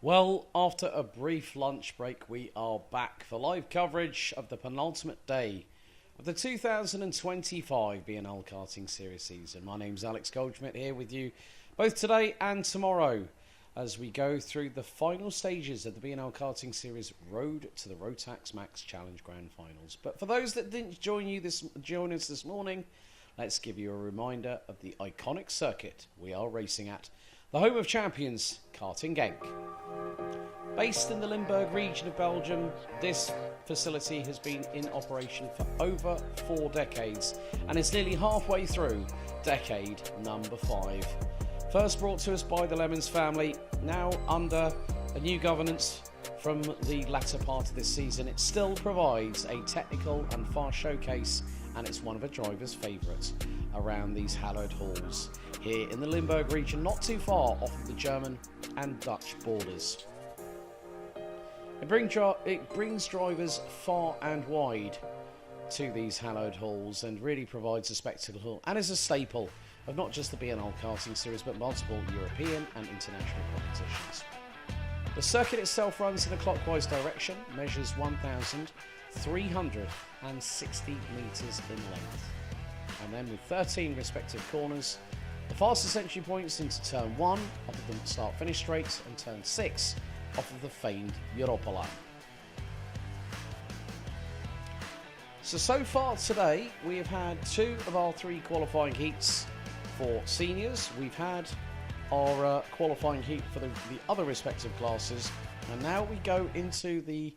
Well, after a brief lunch break, we are back for live coverage of the penultimate day of the 2025 BNL Karting Series season. My name's Alex Goldschmidt here with you both today and tomorrow as we go through the final stages of the BNL Karting Series Road to the Rotax Max Challenge Grand Finals. But for those that didn't join us this morning, let's give you a reminder of the iconic circuit we are racing at. The home of champions, Karting Genk. Based in the Limburg region of Belgium, this facility has been in operation for over 4 decades and is nearly halfway through decade number 5. First brought to us by the Lemons family, now under a new governance from the latter part of this season, it still provides a technical and fast showcase, and it's one of a driver's favourites around these hallowed halls here in the Limburg region, not too far off of the German and Dutch borders. It brings drivers far and wide to these hallowed halls and really provides a spectacle and is a staple of not just the BNL Karting Series but multiple European and international competitions. The circuit itself runs in a clockwise direction, measures 1,360 metres in length, and then with 13 respective corners, the fastest entry points into turn 1 off of the start-finish straight and turn 6 off of the famed Europa line. So far today we have had 2 of our 3 qualifying heats for seniors. We've had our qualifying heat for the other respective classes, and now we go into the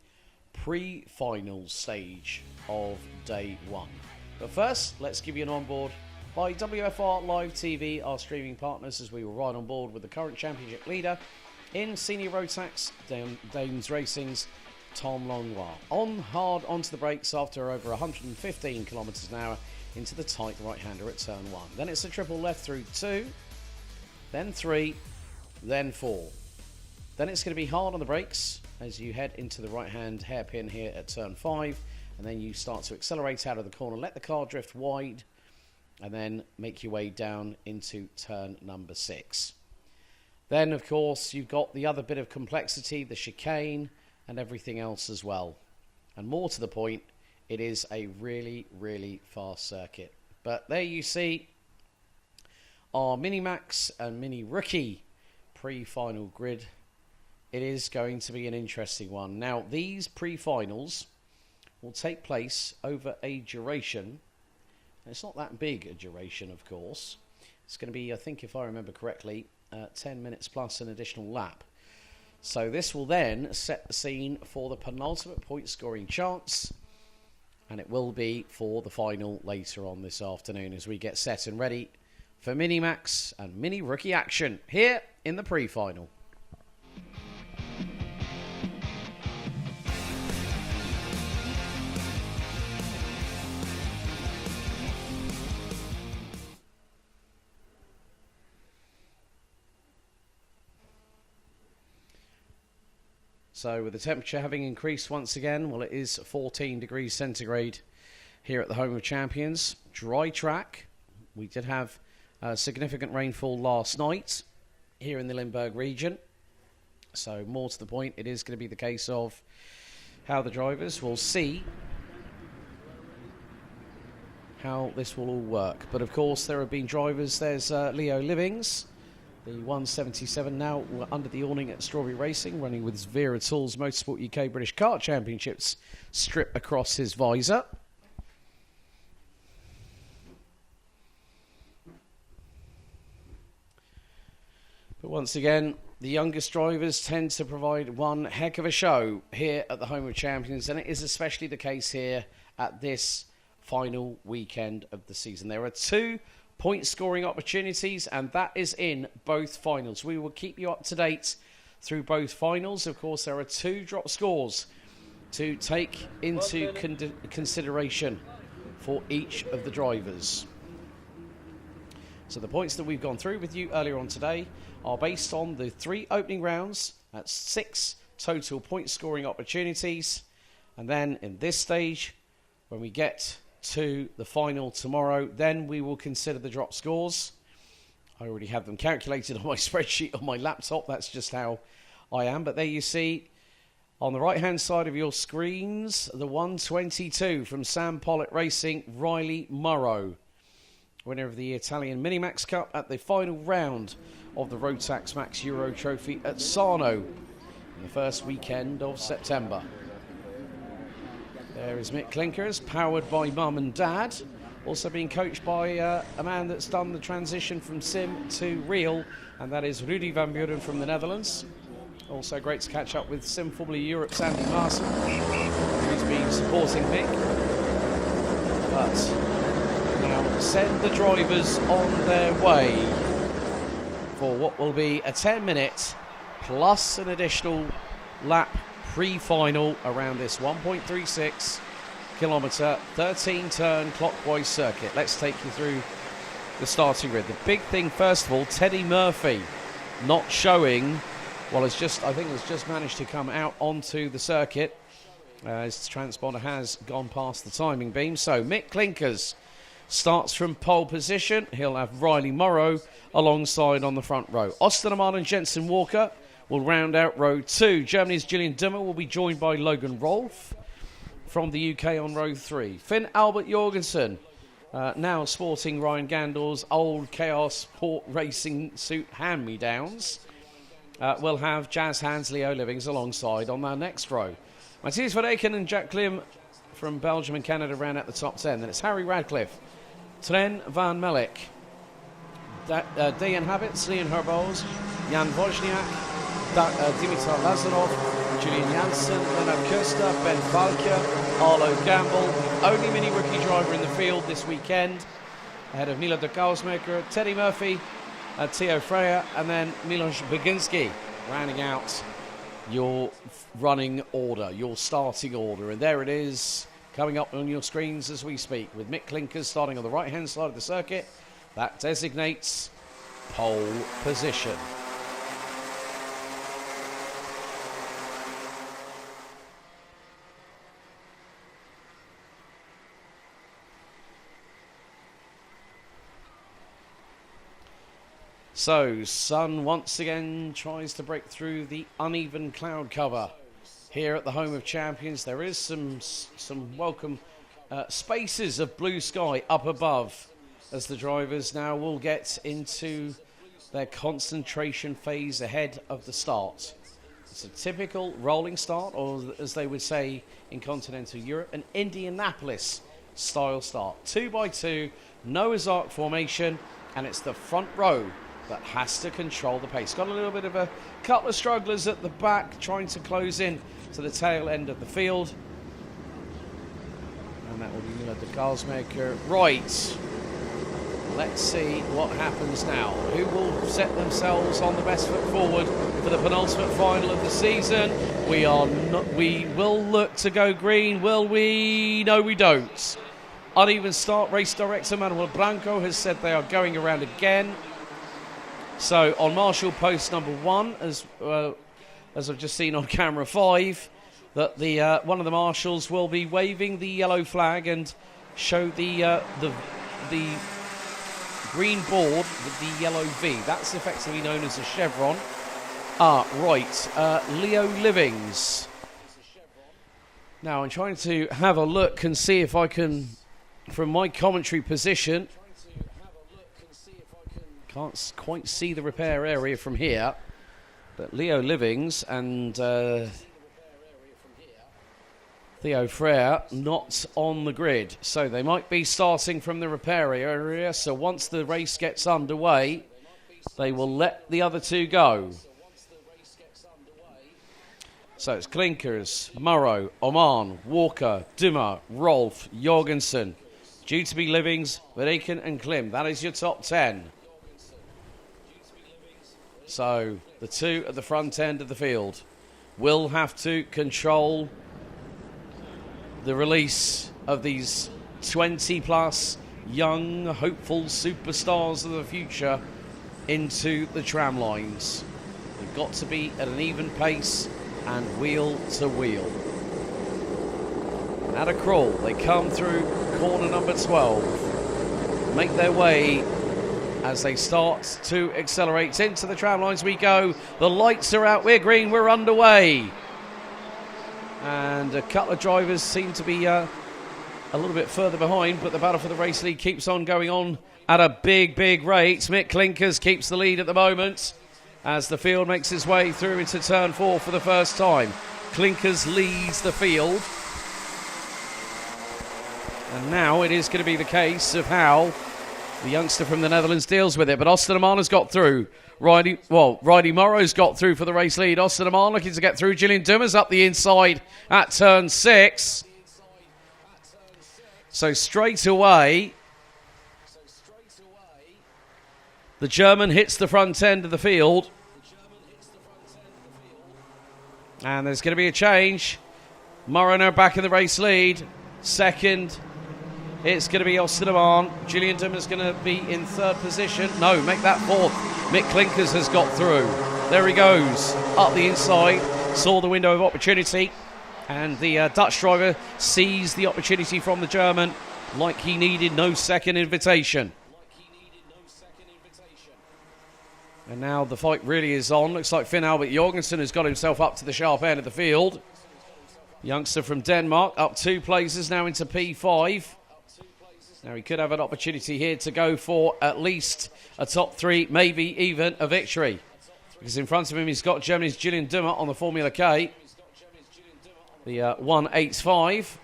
pre-final stage of day 1. But first, let's give you an onboard by WFR Live TV, our streaming partners, as we will ride on board with the current championship leader in Senior Rotax Dames Racing's Tom Longlois. Hard onto the brakes after over 115 kilometres an hour into the tight right-hander at turn 1. Then it's a triple left through 2, then 3, then 4. Then it's going to be hard on the brakes as you head into the right-hand hairpin here at turn 5, and then you start to accelerate out of the corner, let the car drift wide, and then make your way down into turn number 6. Then, of course, you've got the other bit of complexity, the chicane, and everything else as well. And more to the point, it is a really, really fast circuit. But there you see our Mini-Max and Mini-Rookie pre-final grid. It is going to be an interesting one. Now, these pre-finals will take place over a duration. It's not that big a duration, of course. It's going to be, I think, if I remember correctly, 10 minutes plus an additional lap. So this will then set the scene for the penultimate point scoring chance, and it will be for the final later on this afternoon as we get set and ready for Mini-Max and Mini-Rookie action here in the pre-final. So with the temperature having increased once again, well, it is 14 degrees centigrade here at the home of champions. Dry track. We did have significant rainfall last night here in the Limburg region. So more to the point, it is going to be the case of how the drivers will see how this will all work. But of course, there have been drivers. There's Leo Livings, the 177 now under the awning at Strawberry Racing, running with Vera Tools Motorsport UK British Kart Championships strip across his visor. But once again, the youngest drivers tend to provide one heck of a show here at the home of champions, and it is especially the case here at this final weekend of the season. There are 2 point scoring opportunities, and that is in both finals. We will keep you up to date through both finals. Of course, there are 2 drop scores to take into consideration for each of the drivers. So the points that we've gone through with you earlier on today are based on the 3 opening rounds. That's 6 total point scoring opportunities. And then in this stage, when we get to the final tomorrow, then we will consider the drop scores. I already have them calculated on my spreadsheet on my laptop. That's just how I am. But there you see, on the right-hand side of your screens, the 122 from Sam Pollitt Racing, Riley Morrow, winner of the Italian Minimax Cup at the final round of the Rotax Max Euro Trophy at Sarno in the first weekend of September. There is Mick Klinkers, powered by mum and dad, also being coached by a man that's done the transition from sim to real, and that is Rudy van Buren from the Netherlands. Also great to catch up with Sim Formula Europe's Andy Marson, who's been supporting Mick. But now send the drivers on their way for what will be a 10-minute plus an additional lap pre-final around this 1.36 kilometre 13-turn clockwise circuit. Let's take you through the starting grid. The big thing, first of all, Teddy Murphy not showing. Well, I think has just managed to come out onto the circuit. His transponder has gone past the timing beam. So Mick Klinkers starts from pole position. He'll have Riley Morrow alongside on the front row. Osterman and Jensen Walker will round out row 2. Germany's Gillian Dimmer will be joined by Logan Rolfe from the UK on row 3. Finn Albert Jorgensen, now sporting Ryan Gandor's old Chaos Sport Racing suit hand-me-downs. We'll have Jazz Hans, Leo Livings alongside on our next row. Matthias Verstappen and Jack Klim from Belgium and Canada round at the top 10. Then it's Harry Radcliffe, Tren van Melk, Dejan Habits, Leon Herboz, Jan Wozniak, Dimitar Lazarov, Julian Janssen, Leonard Koester, Ben Valke, Arlo Gamble, the only mini rookie driver in the field this weekend, ahead of Milo de Kousmaker, Teddy Murphy, Theo Freya, and then Milos Baginski, rounding out your running order, your starting order. And there it is, coming up on your screens as we speak, with Mick Klinkers starting on the right-hand side of the circuit. That designates pole position. So, sun once again tries to break through the uneven cloud cover here at the home of champions. There is some welcome spaces of blue sky up above as the drivers now will get into their concentration phase ahead of the start. It's a typical rolling start, or as they would say in continental Europe, an Indianapolis style start. 2x2, Noah's Ark formation, and it's the front row that has to control the pace. Got a little bit of a couple of strugglers at the back trying to close in to the tail end of the field. And that will be Milo de Kousmaker. Right. Let's see what happens now. Who will set themselves on the best foot forward for the penultimate final of the season? We will look to go green, will we? No, we don't. Uneven start. Race director Manuel Branco has said they are going around again. So on Marshall post number 1, as I've just seen on camera 5, that the one of the marshals will be waving the yellow flag and show the green board with the yellow V. That's effectively known as a chevron. Right. Leo Livings. Now I'm trying to have a look and see if I can, from my commentary position. Can't quite see the repair area from here, but Leo Livings and Theo Frere not on the grid, so they might be starting from the repair area. So once the race gets underway, they will let the other two go. So it's Klinkers, Morrow, Oman, Walker, Dimmer, Rolfe, Jorgensen, due to be Livings, Verstappen and Klim. That is your top 10. So the two at the front end of the field will have to control the release of these 20-plus young, hopeful superstars of the future into the tram lines. They've got to be at an even pace and wheel to wheel. And at a crawl, they come through corner number 12, make their way as they start to accelerate. Into the tram lines we go. The lights are out. We're green. We're underway. And a couple of drivers seem to be a little bit further behind, but the battle for the race lead keeps on going on at a big, big rate. Mick Clinkers keeps the lead at the moment as the field makes its way through into turn 4 for the first time. Clinkers leads the field. And now it is going to be the case of how the youngster from the Netherlands deals with it. But Osterman has got through. Riley Morrow's got through for the race lead. Osterman looking to get through. Gillian Dumas up the inside at turn 6. So straight away, the German hits the front end of the field. And there's going to be a change. Morrow now back in the race lead. Second, it's going to be Osterman. Gillian Dumas is going to be in third position. No, make that fourth. Mick Clinkers has got through. There he goes. Up the inside. Saw the window of opportunity. And the Dutch driver seized the opportunity from the German like he needed no second invitation. And now the fight really is on. Looks like Finn Albert Jorgensen has got himself up to the sharp end of the field. Youngster from Denmark up 2 places now into P5. Now he could have an opportunity here to go for at least a top 3, maybe even a victory. Because in front of him he's got Germany's Gillian Dummer on the Formula K. The 185.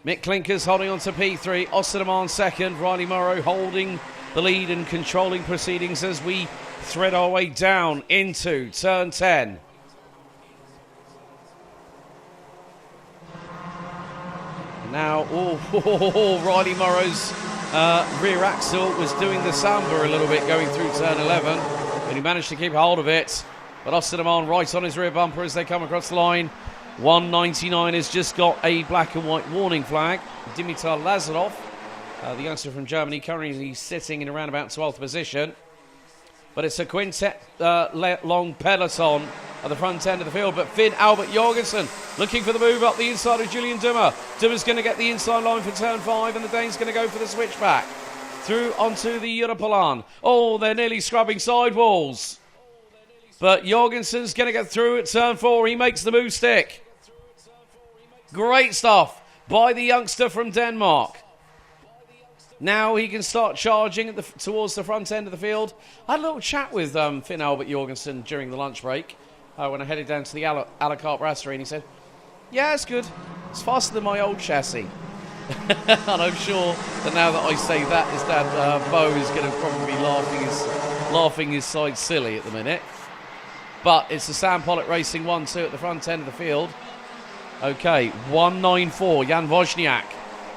Mick Clinkers holding on to P3. Osterman second. Riley Morrow holding the lead and controlling proceedings as we thread our way down into turn 10. Now, Riley Morrow's rear axle was doing the samba a little bit going through turn 11, and he managed to keep hold of it. But Osterman right on his rear bumper as they come across the line. 199 has just got a black and white warning flag. Dimitar Lazarov, the youngster from Germany, currently sitting in around about 12th position. But it's a quintet long peloton at the front end of the field. But Finn Albert Jorgensen looking for the move up the inside of Julian Dummer. Dummer's going to get the inside line for turn 5, and the Dane's going to go for the switchback. Through onto the Europolan. Oh, they're nearly scrubbing sidewalls. But Jorgensen's going to get through at turn 4. He makes the move stick. Great stuff by the youngster from Denmark. Now he can start charging towards the front end of the field. I had a little chat with Finn Albert Jorgensen during the lunch break when I headed down to the a la carte brasserie, and he said, yeah, it's good. It's faster than my old chassis. And I'm sure that now that I say that, his dad, Bo, is going to probably be laughing his side silly at the minute. But it's the Sam Pollitt Racing 1-2 at the front end of the field. Okay, 194, Jan Wozniak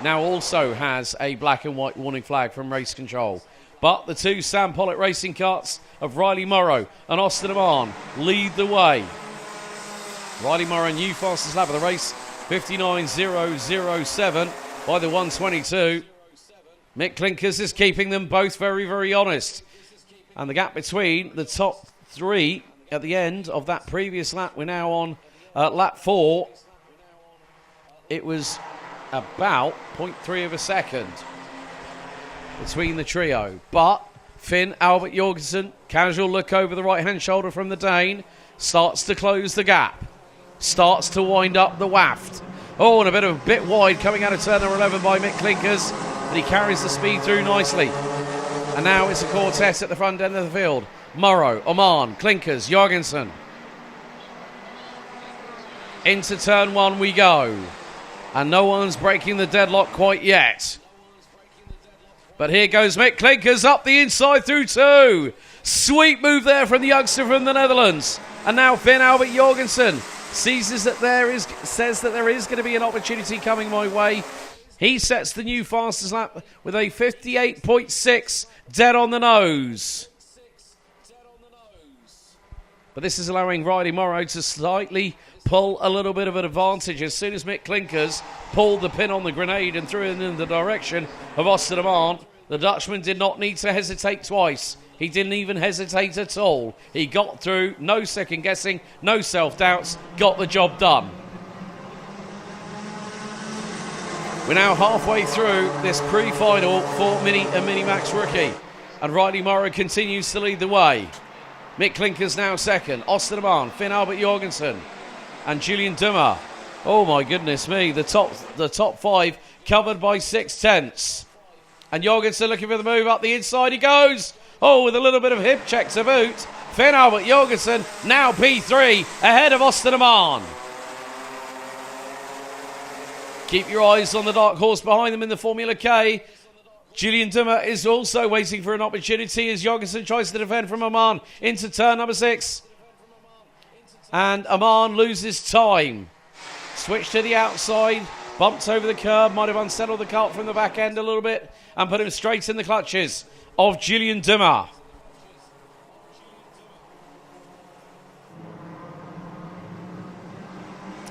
now also has a black and white warning flag from race control. But the 2 Sam Pollitt Racing carts of Riley Morrow and Austin Amman lead the way. Riley Morrow, new fastest lap of the race, 59.007 by the 122. Mick Clinkers is keeping them both very, very honest. And the gap between the top 3 at the end of that previous lap, we're now on lap 4. It was about 0.3 of a second between the trio. But Finn Albert Jorgensen, casual look over the right-hand shoulder from the Dane, starts to close the gap. Starts to wind up the waft. Oh, and a bit wide coming out of turn number 11 by Mick Clinkers. But he carries the speed through nicely. And now it's a quartet at the front end of the field. Morrow, Oman, Clinkers, Jorgensen. Into turn 1 we go. And no one's breaking the deadlock quite yet. But here goes Mick Clinkers up the inside through 2. Sweet move there from the youngster from the Netherlands. And now Finn Albert Jorgensen says that there is going to be an opportunity coming my way. He sets the new fastest lap with a 58.6 dead on the nose. But this is allowing Riley Morrow to slightly pull a little bit of an advantage. As soon as Mick Clinkers pulled the pin on the grenade and threw it in the direction of Austin Amman, the Dutchman did not need to hesitate twice. He didn't even hesitate at all. He got through, no second guessing, no self-doubts, got the job done. We're now halfway through this pre-final for Mini and Minimax Rookie. And Riley Morrow continues to lead the way. Mick Klinker's now second. Austin Aman, Finn Albert Jorgensen, and Julian Dummer. Oh my goodness me, the top five covered by 6/10. And Jorgensen looking for the move up the inside. He goes. Oh, with a little bit of hip check to boot. Finn Albert Jorgensen now P3 ahead of Austin Aman. Keep your eyes on the dark horse behind them in the Formula K. Julian Dummer is also waiting for an opportunity as Jorgensen tries to defend from Aman into turn number 6. And Aman loses time. Switch to the outside, bumps over the curb, might have unsettled the kart from the back end a little bit and put him straight in the clutches of Julian Dummer.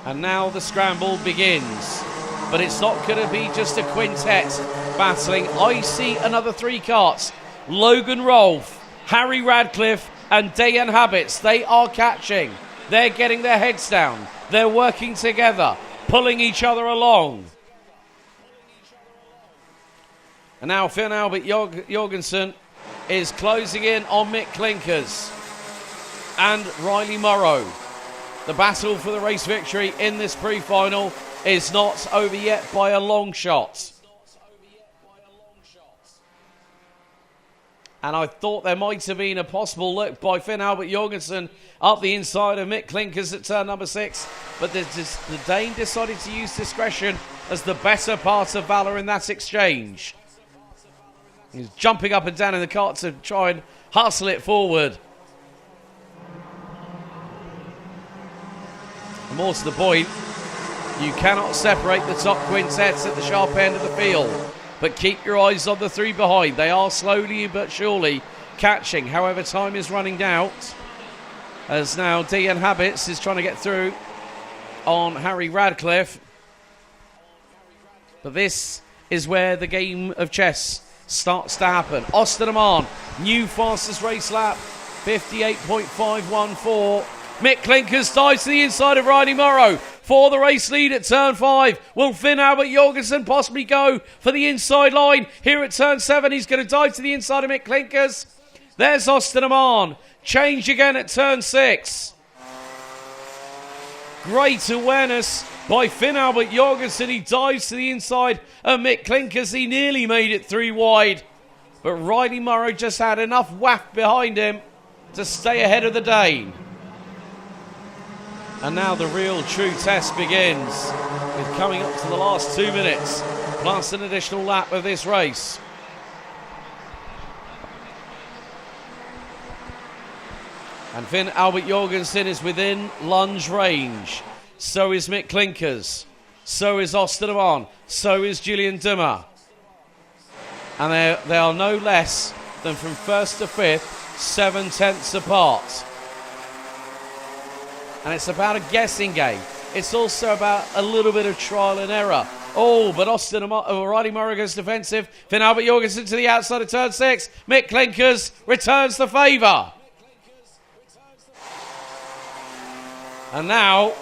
And now the scramble begins. But it's not going to be just a quintet battling. I see another 3 karts. Logan Rolfe, Harry Radcliffe and Dayan Habits. They are catching. They're getting their heads down. They're working together, pulling each other along. And now Finn Albert Jorgensen is closing in on Mick Klinkers and Riley Morrow. The battle for the race victory in this pre-final is not over yet by a long shot. And I thought there might have been a possible look by Finn Albert Jorgensen up the inside of Mick Klinkers at turn number 6. But the Dane decided to use discretion as the better part of valour in that exchange. He's jumping up and down in the kart to try and hustle it forward. And more to the point, you cannot separate the top quintets at the sharp end of the field. But keep your eyes on the 3 behind. They are slowly but surely catching. However, time is running out. As now Dayan Habits is trying to get through on Harry Radcliffe. But this is where the game of chess starts to happen. Austin Aman, new fastest race lap, 58.514. Mick Klinkers dives to the inside of Riley Morrow for the race lead at turn 5. Will Finn Albert Jorgensen possibly go for the inside line here at turn 7? He's going to dive to the inside of Mick Klinkers. There's Austin Aman. Change again at turn 6. Great awareness by Finn Albert Jorgensen. He dives to the inside of Mick Klinkers. He nearly made it 3 wide. But Riley Morrow just had enough waft behind him to stay ahead of the Dane. And now the real true test begins with coming up to the last 2 minutes plus an additional lap of this race. And Finn Albert Jorgensen is within lunge range. So is Mick Klinkers. So is Austin Aman. So is Julian Dummer. And they are no less than from 1st to 5th, 7/10 apart. And it's about a guessing game. It's also about a little bit of trial and error. Oh, but Riley Morrow goes defensive. Finn Albert Jorgensen to the outside of turn 6. Mick Klinkers returns the favour. And now,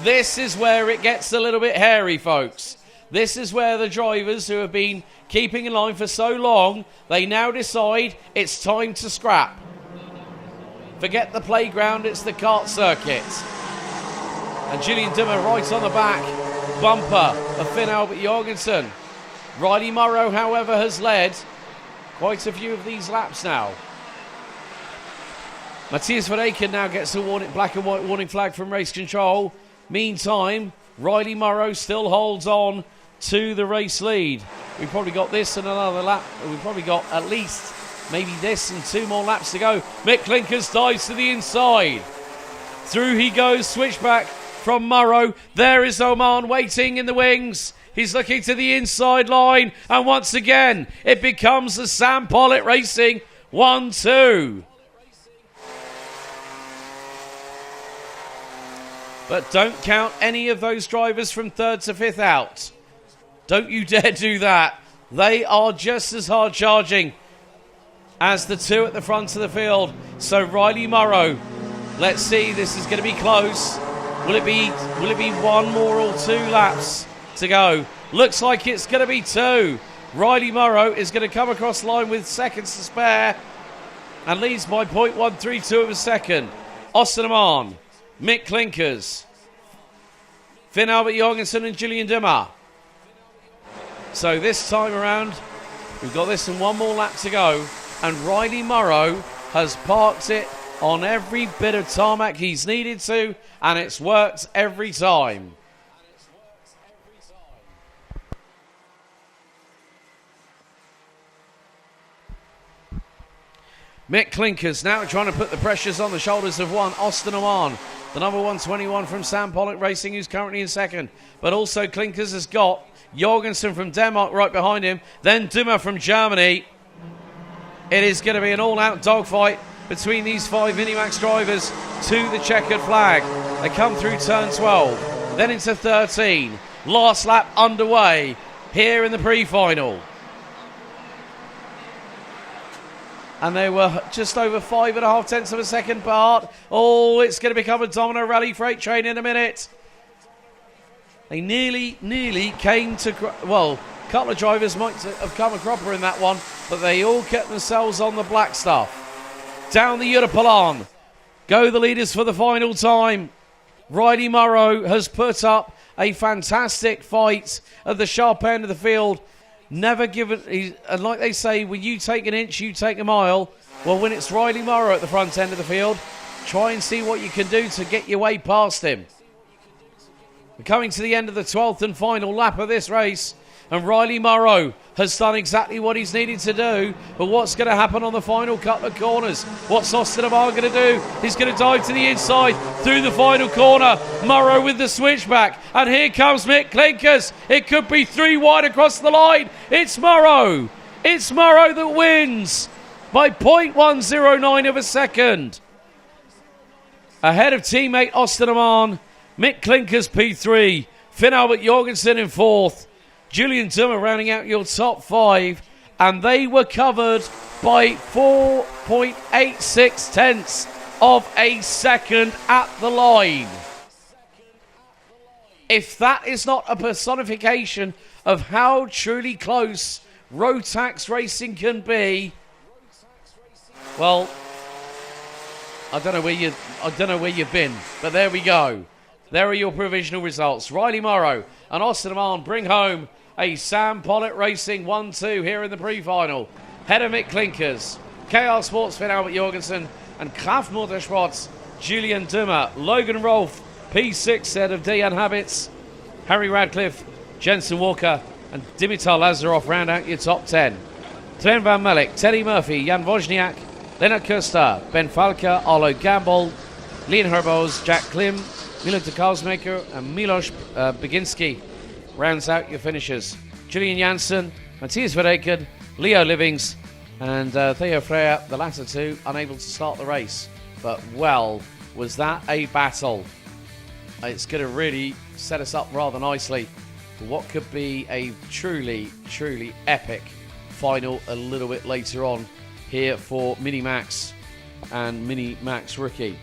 this is where it gets a little bit hairy, folks. This is where the drivers who have been keeping in line for so long, they now decide it's time to scrap. Forget the playground, it's the kart circuit. And Julian Dummer right on the back bumper of Finn Albert Jorgensen. Riley Morrow, however, has led quite a few of these laps now. Matthias Van Aken now gets a black and white warning flag from race control. Meantime, Riley Morrow still holds on to the race lead. We've probably got this and another lap. We've probably got at least maybe this and 2 more laps to go. Mick Klinkers dives to the inside. Through he goes, switchback from Morrow. There is Oman waiting in the wings. He's looking to the inside line. And once again, it becomes the Sam Pollitt Racing 1-2. But don't count any of those drivers from 3rd to 5th out. Don't you dare do that. They are just as hard charging as the 2 at the front of the field. So Riley Morrow, let's see, this is going to be close. Will it be 1 more or 2 laps to go? Looks like it's going to be 2. Riley Morrow is going to come across the line with seconds to spare and leads by 0.132 of a second. Austin Amman, Mick Klinkers, Finn Albert Jorgensen and Julian Dimmer. So this time around, we've got this and one more lap to go, and Riley Morrow has parked it on every bit of tarmac he's needed to, and it's worked every time. Mick Klinkers now trying to put the pressures on the shoulders of one Austin Amman, the number 121 from Sam Pollock Racing, who's currently in second. But also Klinkers has got Jorgensen from Denmark right behind him, then Dimmer from Germany. It is going to be an all-out dogfight between these 5 Minimax drivers to the checkered flag. They come through turn 12, then into 13. Last lap underway here in the pre-final. And they were just over 5.5 tenths of a second apart. Oh, it's going to become a Domino Rally freight train in a minute. They nearly came to... Well, a couple of drivers might have come a cropper in that one, but they all kept themselves on the black stuff. Down the Eurapolon go the leaders for the final time. Riley Morrow has put up a fantastic fight at the sharp end of the field. Never given, and like they say, when you take an inch, you take a mile. Well, when it's Riley Morrow at the front end of the field, try and see what you can do to get your way past him. We're coming to the end of the 12th and final lap of this race, and Riley Morrow has done exactly what he's needed to do. But what's going to happen on the final couple of corners? What's Austin Amman going to do? He's going to dive to the inside through the final corner. Morrow with the switchback. And here comes Mick Klinkers. It could be 3 wide across the line. It's Morrow. It's Morrow that wins by 0.109 of a second. Ahead of teammate Austin Amman. Mick Klinkers P3. Finn Albert Jorgensen in 4th. Julian Dimmer rounding out your top 5, and they were covered by 4.86 tenths of a second at the line. If that is not a personification of how truly close Rotax racing can be, well, I don't know where you've been, but there we go. There are your provisional results. Riley Morrow and Austin Amman bring home a Sam Pollock Racing 1-2 here in the pre-final. Head of Mick Klinkers, KR Sports Finn Albert Jorgensen, and Kraft Motorsports Julian Dimmer. Logan Rolfe, P6 set of Diane Habits, Harry Radcliffe, Jensen Walker, and Dimitar Lazarov round out your top 10. Sven Van Melk, Teddy Murphy, Jan Wozniak, Lennart Kuster, Ben Falker, Arlo Gamble, Leon Herbos, Jack Klim, Milan de Karlsmaker, and Milos Beginski rounds out your finishers. Julian Janssen, Matthias Verreken, Leo Livings, and Theo Freya, the latter two, unable to start the race. But, well, was that a battle? It's going to really set us up rather nicely for what could be a truly, truly epic final a little bit later on here for Mini Max and Mini Max Rookie.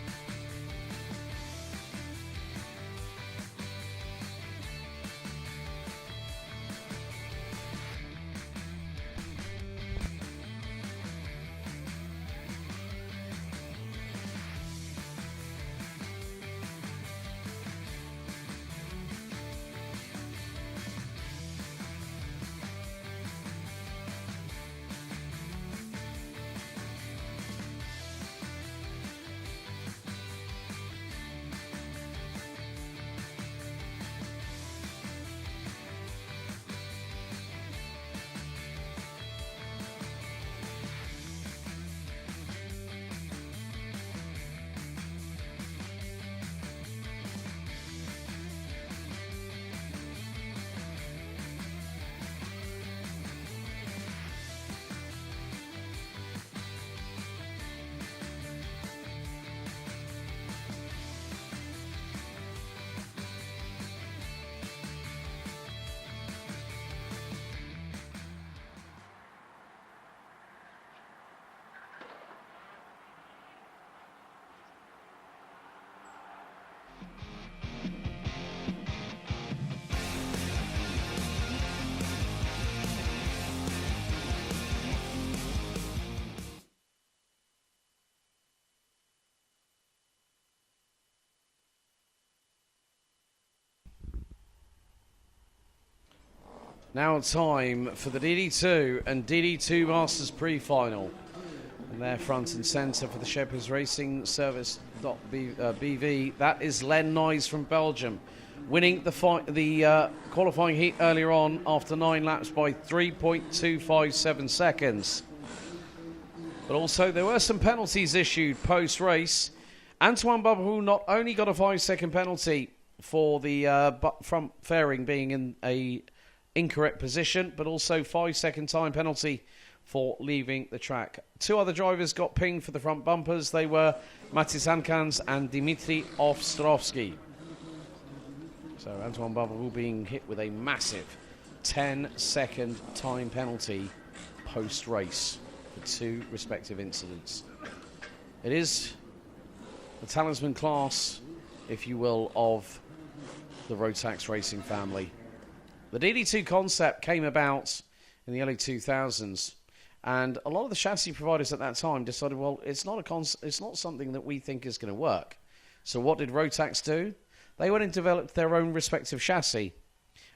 Now time for the DD2 and DD2 Masters pre-final. And they're front and centre for the Shepherds Racing Service BV. That is Len Nyes from Belgium, winning the qualifying heat earlier on after 9 laps by 3.257 seconds. But also there were some penalties issued post-race. Antoine Barbaroux not only got a 5-second penalty for the front fairing being in a incorrect position, but also 5-second time penalty for leaving the track. 2 other drivers got pinged for the front bumpers. They were Matis Ankans and Dimitri Ostrovsky. So Antoine Barbaroux being hit with a massive 10-second time penalty post-race for 2 respective incidents. It is the talisman class, if you will, of the Rotax racing family. The DD2 concept came about in the early 2000s, and a lot of the chassis providers at that time decided, well, it's not something that we think is going to work. So what did Rotax do? They went and developed their own respective chassis,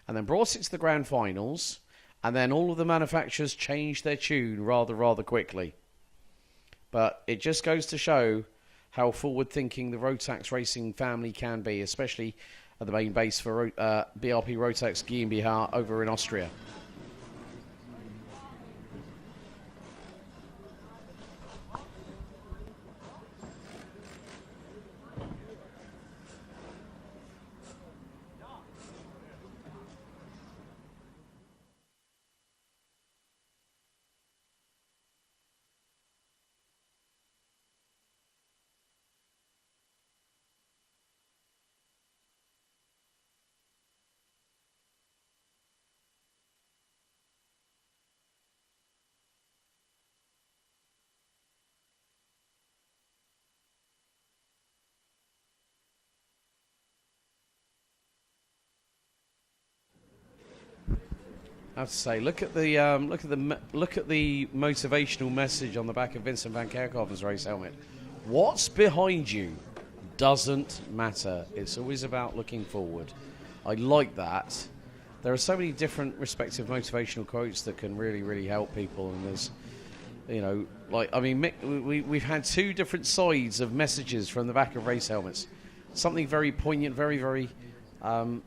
and then brought it to the grand finals, and then all of the manufacturers changed their tune rather quickly. But it just goes to show how forward-thinking the Rotax racing family can be, especially at the main base for BRP Rotax GmbH over in Austria. I have to say, look at the motivational message on the back of Vincent van Kerkhofen's race helmet. What's behind you doesn't matter. It's always about looking forward. I like that. There are so many different respective motivational quotes that can really help people. And there's, you know, like, I mean, Mick, we've had 2 different sides of messages from the back of race helmets. Something very poignant, a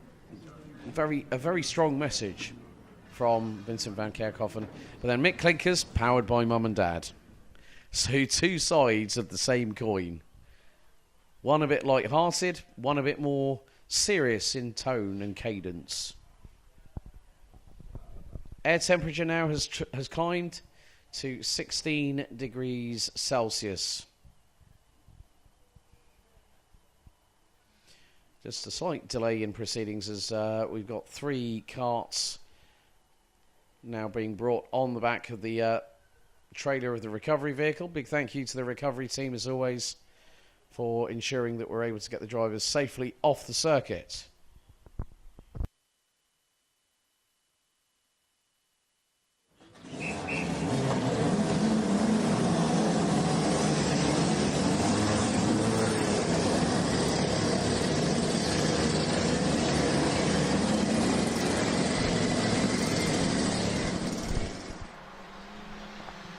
very strong message from Vincent van Kerkhoven. But then Mick Klinkers, powered by Mum and Dad. So 2 sides of the same coin. One a bit light-hearted, one a bit more serious in tone and cadence. Air temperature now has climbed to 16 degrees Celsius. Just a slight delay in proceedings as we've got 3 carts now being brought on the back of the trailer of the recovery vehicle. Big thank you to the recovery team, as always, for ensuring that we're able to get the drivers safely off the circuit.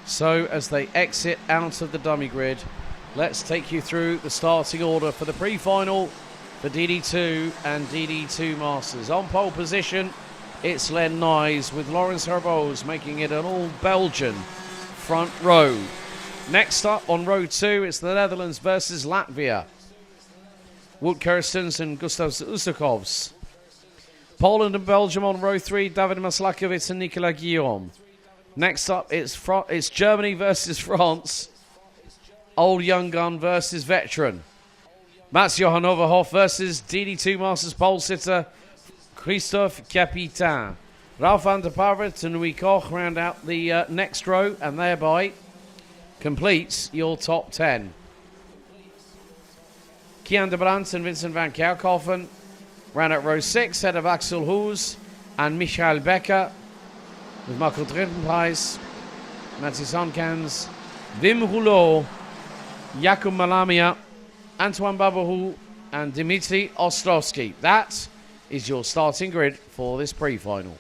So as they exit out of the dummy grid, let's take you through the starting order for the pre-final for DD2 and DD2 Masters. On pole position, it's Len Nyes with Laurens Herboz making it an all-Belgian front row. Next up on row 2, it's the Netherlands versus Latvia. Wout Kirstens and Gustav Usakovs. Poland and Belgium on row 3, David Maslakovic and Nicolas Guillaume. Next up, it's Germany versus France. Old young gun versus veteran. Mats Johan Overhoff versus DD2 Masters pole sitter Christophe Capitain. Ralf van der Parvet and Louis Koch round out the next row and thereby completes your top 10. Kian de Brandt and Vincent van Kerkhoven round out row 6 ahead of Axel Hoes and Michael Becker. With Marco Drittenpreis, Matis Ankans, Wim Rouleau, Jakub Malamia, Antoine Barbaroux, and Dimitri Ostrovsky. That is your starting grid for this pre-final.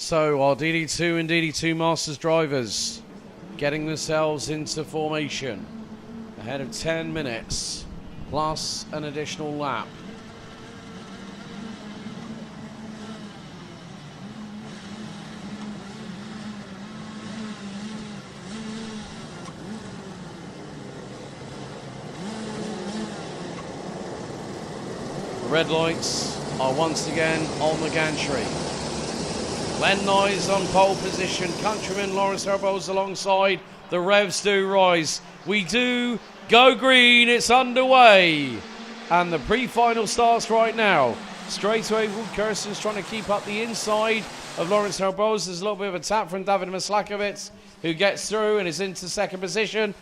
So our DD2 and DD2 Masters drivers getting themselves into formation ahead of 10 minutes plus an additional lap. The red lights are once again on the gantry. Len Noyes on pole position, countryman Lawrence Herboz alongside. The revs do rise. We do go green, it's underway. And the pre-final starts right now. Straight away, Wood Kirsten's trying to keep up the inside of Lawrence Herboz. There's a little bit of a tap from David Maslakovic, who gets through and is into second position.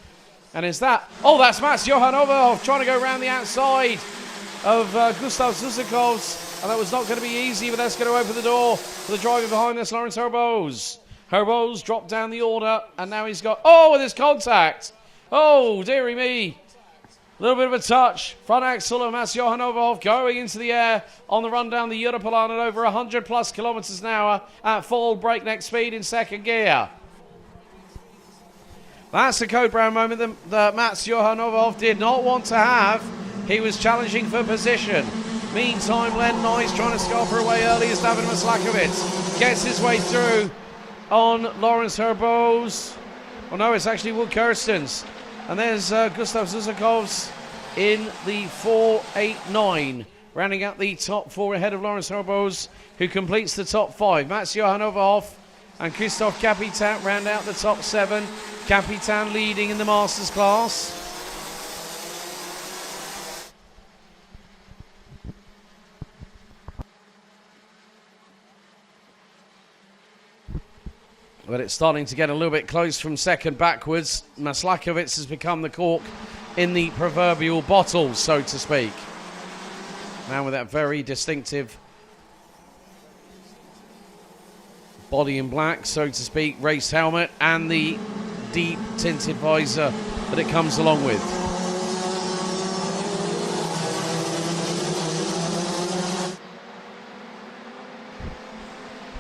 And is that, oh, that's Mats Johan Overhoff trying to go around the outside of Gustav Zuzikovs. And that was not going to be easy, but that's going to open the door for the driver behind us, Lawrence Herboz. Herboz dropped down the order, and now he's got, oh, with his contact. Oh, dearie me. A little bit of a touch. Front axle of Mats Johan Overhoff going into the air on the run down the Europalan at over 100 plus kilometers an hour at full breakneck speed in second gear. That's the code brown moment that Mats Johan Overhoff did not want to have. He was challenging for position. Meantime, Len Noyes trying to scupper away early as David Maslakovic gets his way through on Lawrence Herboz. Oh no, it's actually Wood Kirsten's. And there's Gustav Zuzikovs in the 4.89, rounding out the top four ahead of Lawrence Herboz, who completes the top five. Mats Johan Overhoff and Christophe Capitan round out the top seven. Capitan leading in the Masters class. But it's starting to get a little bit close from second backwards. Maslakovic has become the cork in the proverbial bottle, so to speak. Man with that very distinctive body in black, so to speak, race helmet, and the deep tinted visor that it comes along with.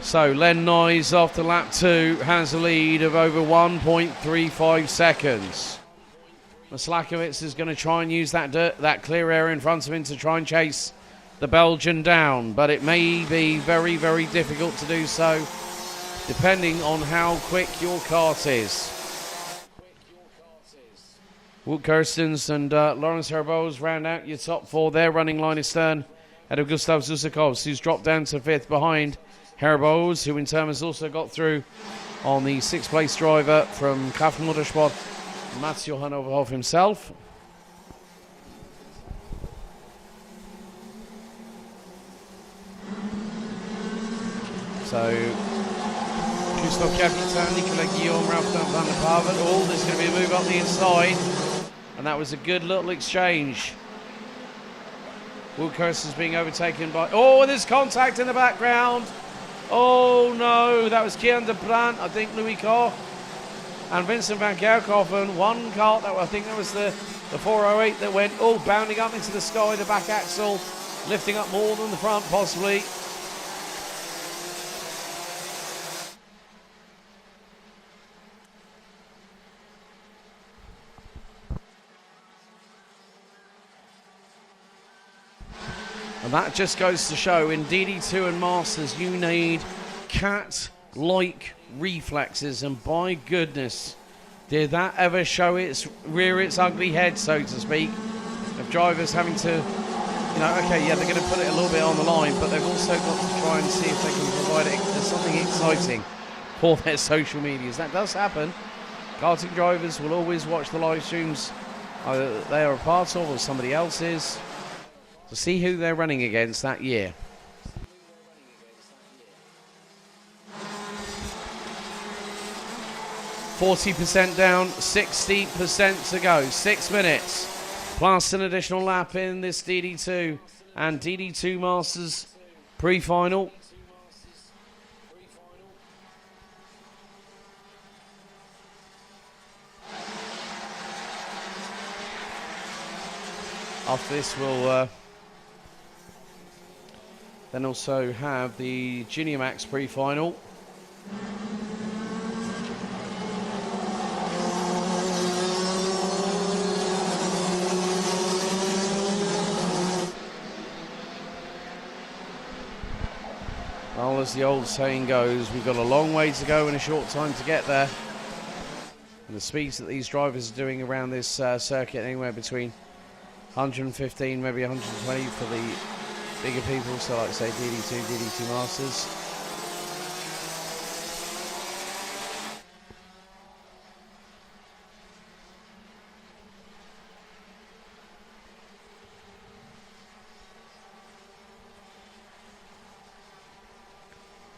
So Len Noyes after lap 2 has a lead of over 1.35 seconds. Maslakovic is going to try and use that clear area in front of him to try and chase the Belgian down, but it may be very, very difficult to do so depending on how quick your kart is. Wood Kirstens and Lawrence Herboz round out your top four. They're running line astern ahead of Gustav Zuzikovs, who's dropped down to fifth behind Herboz, who in turn has also got through on the sixth place driver from Kraft Motorsport, Mats Johan Overhoff himself. So, Christophe Capitan, Nicolas Guillaume, Ralph Van der Paven. Oh, there's going to be a move up the inside. And that was a good little exchange. Wood Kirsten's being overtaken by... Oh, and there's contact in the background. Oh no, that was Kian de Brandt, I think Louis Koch, and Vincent van Kerkhoven. One kart, I think that was the 408 that went, bounding up into the sky, the back axle, lifting up more than the front possibly. And that just goes to show in DD2 and Masters you need cat-like reflexes, and by goodness did that ever rear its ugly head, so to speak, of drivers having to, okay, yeah, they're going to put it a little bit on the line, but they've also got to try and see if they can provide something exciting for their social medias. That does happen. Karting drivers will always watch the live streams either they are a part of or somebody else is, to see who they're running against that year. %40 down, 60% to go. 6 minutes, plus an additional lap in this DD2 and DD2 Masters pre-final. After this, we'll then also have the Junior Max pre-final. Well, as the old saying goes, we've got a long way to go and a short time to get there. And the speeds that these drivers are doing around this circuit, anywhere between 115, maybe 120 for the bigger people, so like say DD2, DD2 Masters.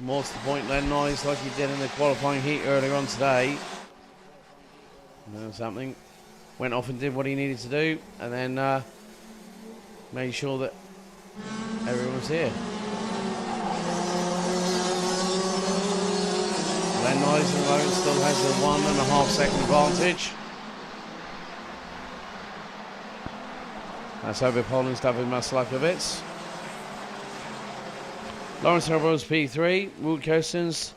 More to the point, Len Nyes, like he did in the qualifying heat earlier on today. Something. Went off and did what he needed to do, and then made sure that everyone was here. Len Nyes at the moment still has a 1.5 second advantage. That's over Poland's David Maslakovic. Lawrence Herbo's P3, Wout Kirstens,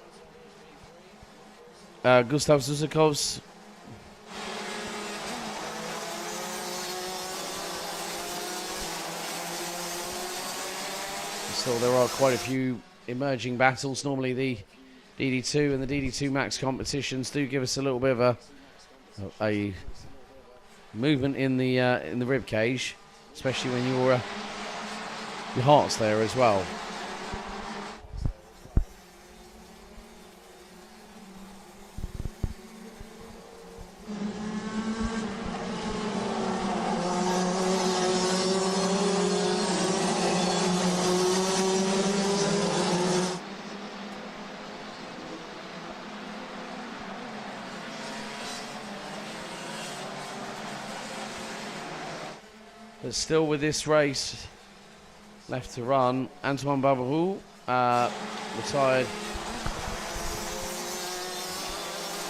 Gustav Zusakovs, still there are quite a few emerging battles. Normally the DD2 and the DD2 Max competitions do give us a little bit of a movement in the rib cage, especially when your heart's there as well. But still with this race left to run, Antoine Barberou retired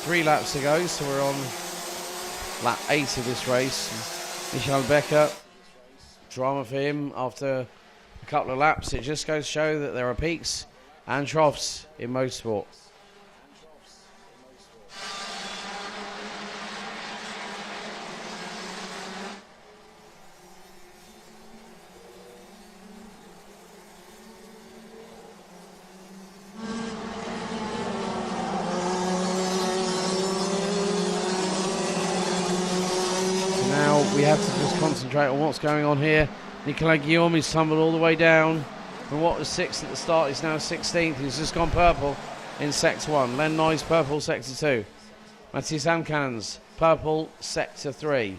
3 laps ago, so we're on lap 8 of this race. Michael Becker, drama for him after a couple of laps. It just goes to show that there are peaks and troughs in motorsport. We have to just concentrate on what's going on here. Nicolas Guillaume is tumbled all the way down from what was 6th at the start. He's now 16th. He's just gone purple in Sector 1. Len Nyes, purple, Sector 2. Matthias Amkans, purple, Sector 3.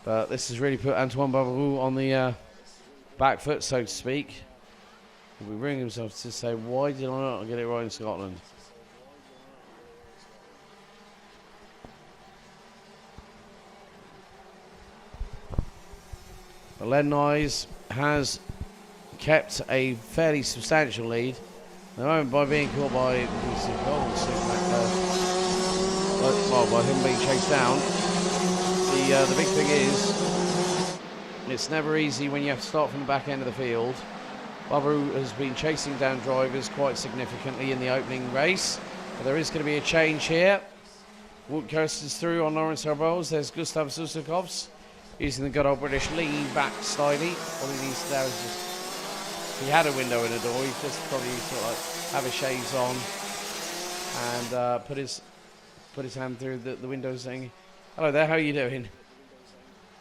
But this has really put Antoine Barberou on the back foot, so to speak. He'll be bringing himself to say, why did I not get it right in Scotland? But Len Nyes has kept a fairly substantial lead at the moment by being caught by by him being chased down. The big thing is, it's never easy when you have to start from the back end of the field. Barberou has been chasing down drivers quite significantly in the opening race. But there is going to be a change here. Wout Kirstens through on Lawrence Herboz. There's Gustav Zusakovs using the good old British lean back styly. All he needs to do is just, he had a window in the door, he just probably used to like have his shades on and put his hand through the window saying, hello there, how are you doing?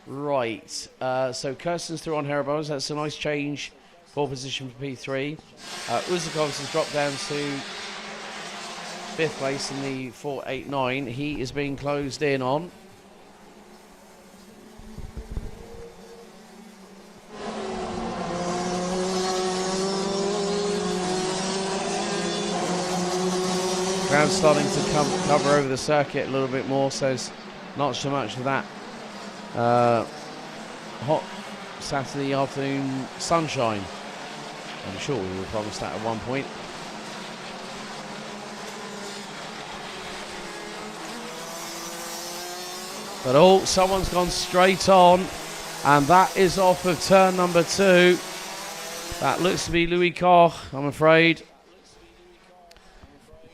Right, so Kirstens through on Herboz. That's a nice change. Pole position for P3. Uzakovs has dropped down to 5th place in the 489. He is being closed in on. Ground's starting to cover over the circuit a little bit more, so it's not so much of that hot Saturday afternoon sunshine. I'm sure we were promised that at one point. But someone's gone straight on, and that is off of turn number 2. That looks to be Louis Koch, I'm afraid.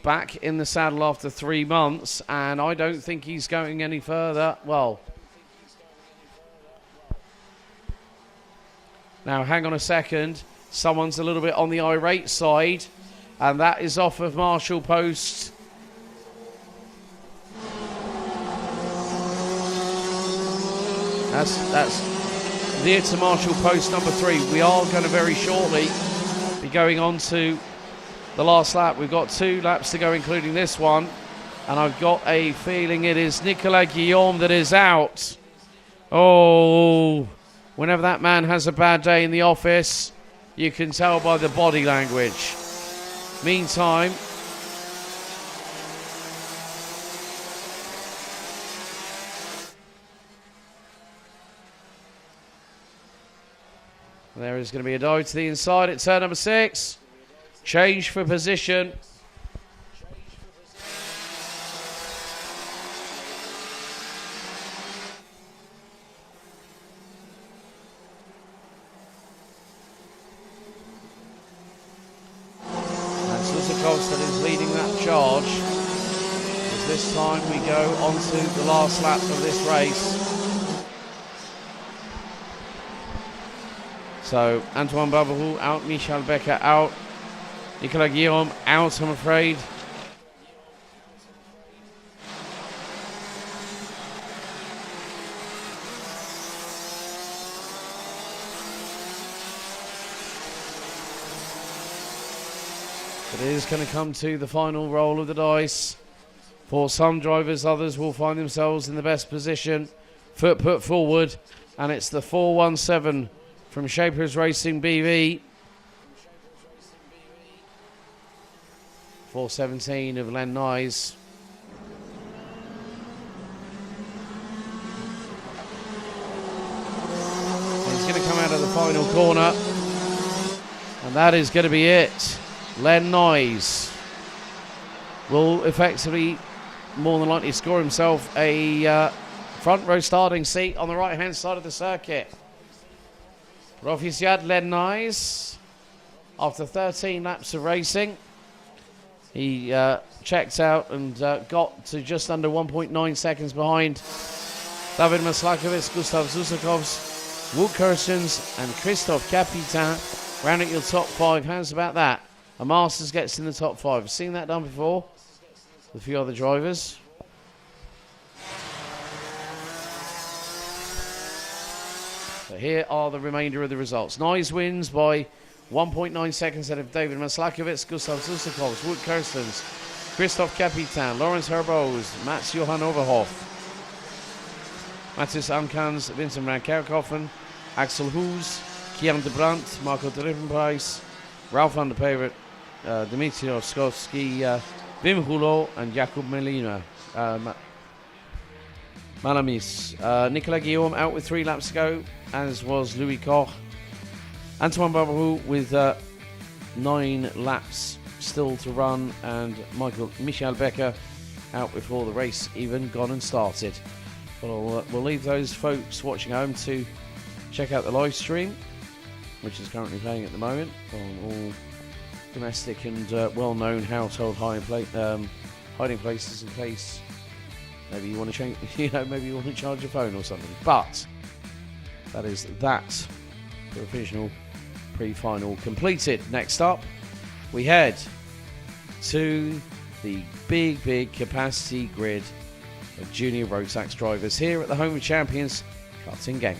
back in the saddle after 3 months, and I don't think he's going any further. Well, now hang on a second. Someone's a little bit on the irate side, and that is off of Marshall Post. That's near to Marshall Post number 3. We are going to very shortly be going on to the last lap. We've got 2 laps to go, including this one, and I've got a feeling it is Nicolas Guillaume that is out. Oh, whenever that man has a bad day in the office, you can tell by the body language. Meantime, there is going to be a dive to the inside at turn number 6. Change for position. And Susakovs that is leading that charge. As this time we go on to the last lap of this race. So Antoine Barbaroux out, Michel Becker out, Nicolas Guillaume out, I'm afraid. But it is going to come to the final roll of the dice. For some drivers, others will find themselves in the best position. Foot put forward, and it's the 417 from Shapers Racing BV. 417 of Len Nyes. He's going to come out of the final corner, and that is going to be it. Len Nyes will effectively, more than likely, score himself a front row starting seat on the right hand side of the circuit. Proficiat Len Nyes, after 13 laps of racing, he checked out and got to just under 1.9 seconds behind David Maslakovic, Gustav Susakovs, Wout Kirstens and Christophe Capitan. Round at your top 5. How's about that? A Masters gets in the top 5. Seen that done before with a few other drivers. So here are the remainder of the results. Nyes wins by 1.9 seconds ahead of David Maslakovic, Gustav Susakovs, Wout Kirstens, Christophe Capitan, Lawrence Herbos, Mats Johan Overhoff, Matthias Amkans, Vincent Van Kerkhoffen, Axel Hoes, Kian de Brandt, Marco Drippenprijs, Ralph van der Pevert, Dimitri Oskowski, Wim Rouleau, and Jakub Melina. Malamis. Nicolas Guillaume out with 3 laps to go, as was Louis Koch. Antoine Barbaroux with 9 laps still to run, and Michel Becker out before the race even gone and started. We'll leave those folks watching home to check out the live stream, which is currently playing at the moment on all domestic and well-known household hiding places, in case maybe you want to change, maybe you want to charge your phone or something. But that is that provisional pre-final completed. Next up, we head to the big capacity grid of junior road tax drivers here at the home of champions, Karting Genk.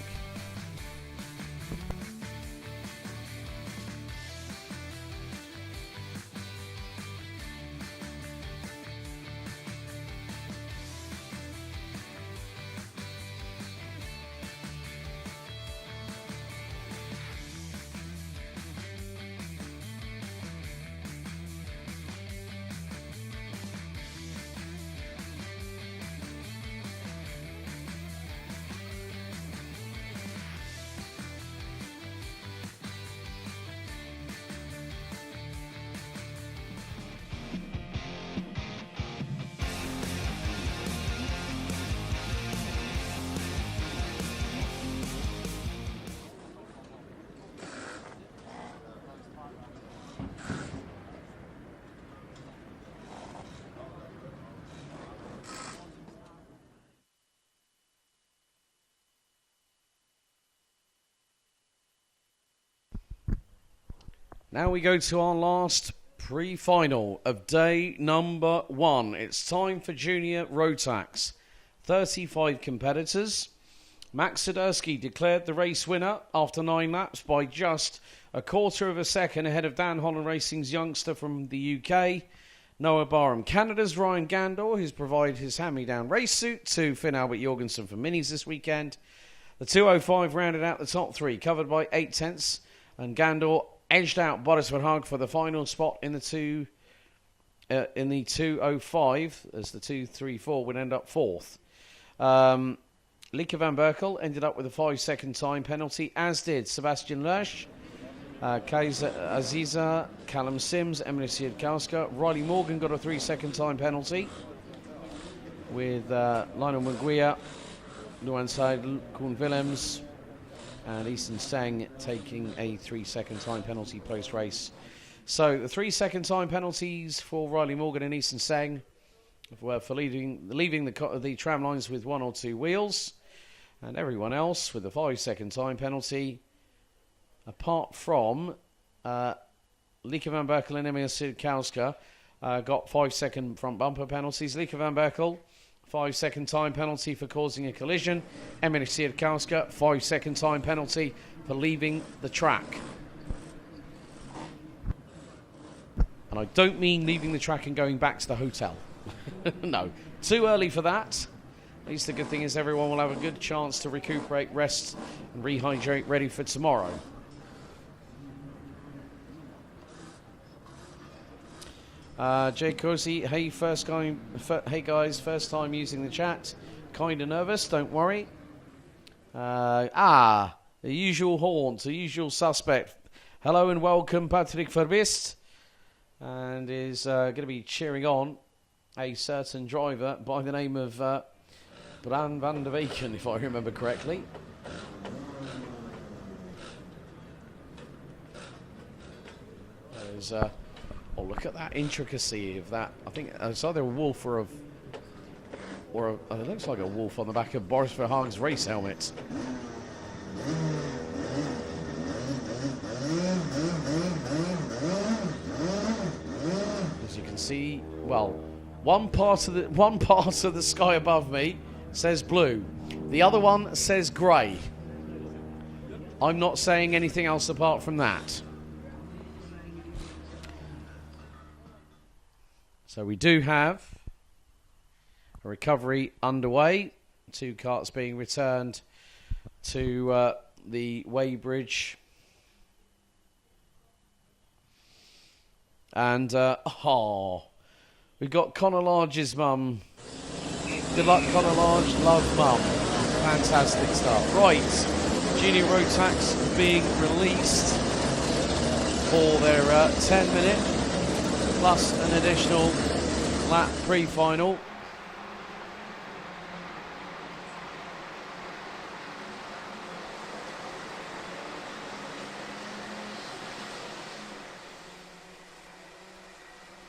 Now we go to our last pre-final of day number 1. It's time for Junior Rotax. 35 competitors. Max Sidursky declared the race winner after 9 laps by just a quarter of a second ahead of Dan Holland Racing's youngster from the UK, Noah Barham. Canada's Ryan Gandor, who's provided his hand-me-down race suit to Finn Albert Jorgensen for minis this weekend. The 205 rounded out the top 3, covered by 8 tenths, and Gandor edged out Boris Verhaag for the final spot in the 205, as the 234 would end up 4th. Lieke van Berkel ended up with a 5-second time penalty, as did Sebastian Lersch, Kaiser Aziza, Callum Sims, Emily Siedkowska. Riley Morgan got a 3-second time penalty, with Lionel Munguia, Luan Seidel, Koen Willems, and Easton Stang taking a 3-second time penalty post-race. So the 3-second time penalties for Riley Morgan and Easton Stang were for leaving the tram lines with 1 or 2 wheels, and everyone else with the 5-second time penalty, apart from Lieke van Berkel and Emil Siedkowska, got 5-second front bumper penalties. Lieke van Berkel, 5-second time penalty for causing a collision. Emily Siedkowska, 5-second time penalty for leaving the track. And I don't mean leaving the track and going back to the hotel. No, too early for that. At least the good thing is everyone will have a good chance to recuperate, rest, and rehydrate ready for tomorrow. Jay Cozy, hey guys, first time using the chat. Kinda nervous, don't worry. The usual haunt, the usual suspect. Hello and welcome, Patrick Verbist. And is going to be cheering on a certain driver by the name of Bran van der Weken, if I remember correctly. There's oh, look at that intricacy of that. I think it's either a wolf or it looks like a wolf on the back of Boris Verhaag's race helmet. As you can see, well, one part of the sky above me says blue, the other one says grey. I'm not saying anything else apart from that. So we do have a recovery underway. 2 carts being returned to the weighbridge. And, we've got Connor Large's mum. Good luck, Connor Large. Love, mum. Fantastic stuff. Right. Junior Road Tax being released for their 10-minute plus an additional lap pre-final.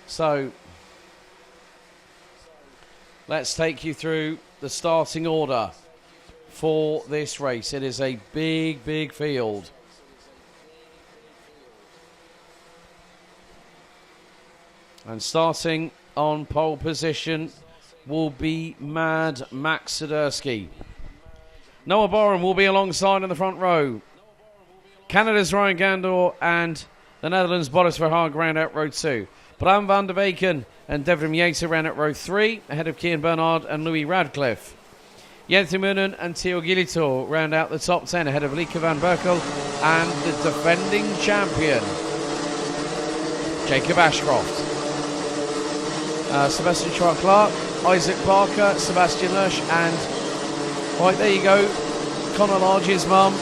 So let's take you through the starting order for this race. It is a big, big field. And starting on pole position will be Mad Max Sidursky. Noah Barham will be alongside in the front row. Canada's Ryan Gandor and the Netherlands' Boris Verhaag round out row 2. Bram van der Weken and Devrim Yater round out row 3, ahead of Kian Bernard and Louis Radcliffe. Jente Munen and Theo Gilito round out the top 10, ahead of Lieke van Berkel and the defending champion, Jacob Ashcroft. Sebastian Clark, Isaac Parker, Sebastian Lersch, and right, there you go, Connor Large's mum.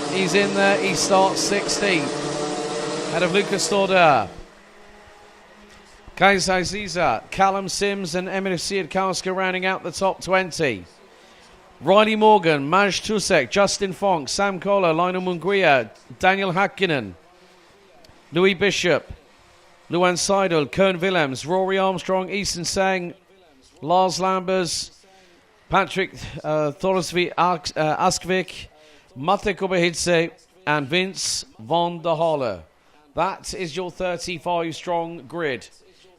He's in there, he starts 16th, ahead of Lucas Stordeur. Kaiser Aziza, Callum Sims and Emily Siedkowska rounding out the top 20. Riley Morgan, Maj Tusek, Justin Fonk, Sam Kohler, Lionel Munguia, Daniel Hakkinen, Louis Bishop, Luan Seidel, Koen Willems, Rory Armstrong, Easton Sang, Lars Lambers, Patrick Thorsby Askvik, Mate Kobehidze, and Vince van der Holle. That is your 35-strong grid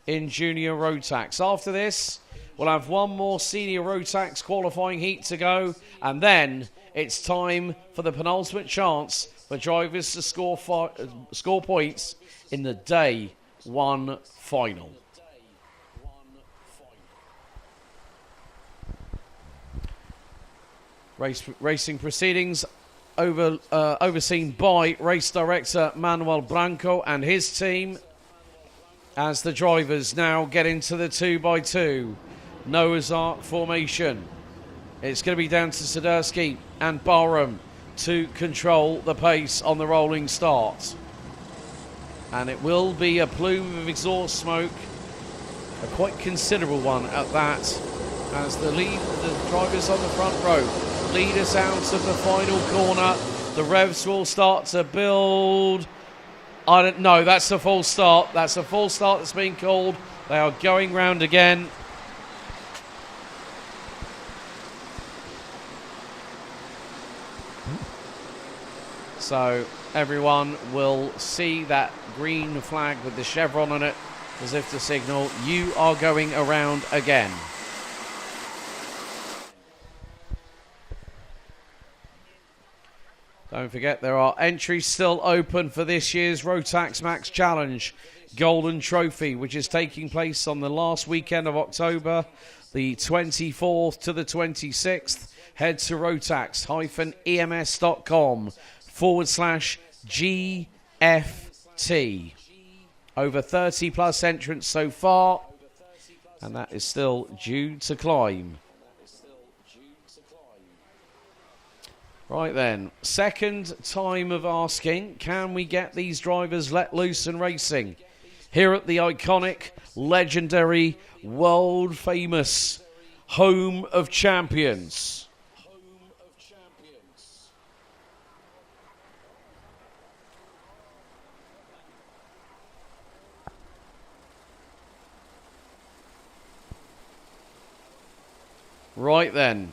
in Junior Rotax. After this, we'll have one more Senior Rotax qualifying heat to go, and then it's time for the penultimate chance for drivers to score points in the Day 1 final. Racing proceedings overseen by race director Manuel Branco and his team as the drivers now get into the 2x2 Noah's Ark formation. It's going to be down to Swiderski and Barham to control the pace on the rolling start. And it will be a plume of exhaust smoke, a quite considerable one at that, as the drivers on the front row lead us out of the final corner. The revs will start to build. I don't know, that's a full start. That's a full start that's been called. They are going round again. So everyone will see that green flag with the chevron on it as if to signal you are going around again. Don't forget, there are entries still open for this year's Rotax Max Challenge Golden Trophy, which is taking place on the last weekend of October, the 24th to the 26th. Head to rotax-ems.com/GFT. Over 30 plus entrants so far, and that is still due to climb. Right then, second time of asking, can we get these drivers let loose and racing here at the iconic, legendary, world famous Home of Champions? Right then.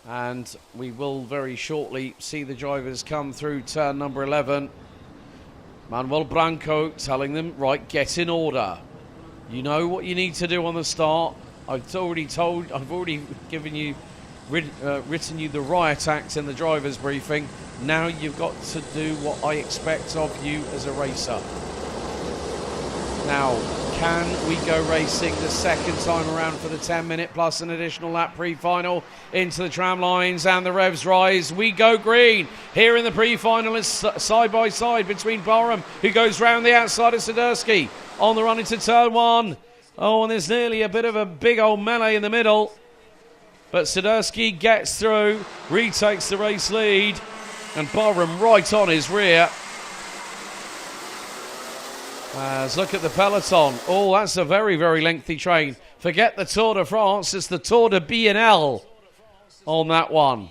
And we will very shortly see the drivers come through turn number 11. Manuel Branco telling them, right, get in order. You know what you need to do on the start. I've already given you, written you the riot act in the driver's briefing. Now you've got to do what I expect of you as a racer. Now, can we go racing the second time around for the 10-minute plus an additional lap pre-final into the tram lines, and the revs rise. We go green. Here in the pre-final, it's side by side between Barham, who goes round the outside of Swiderski on the run into turn 1. Oh, and there's nearly a bit of a big old melee in the middle. But Swiderski gets through, retakes the race lead, and Barham right on his rear. Look at the peloton. Oh, that's a very, very lengthy train. Forget the Tour de France. It's the Tour de BNL on that one.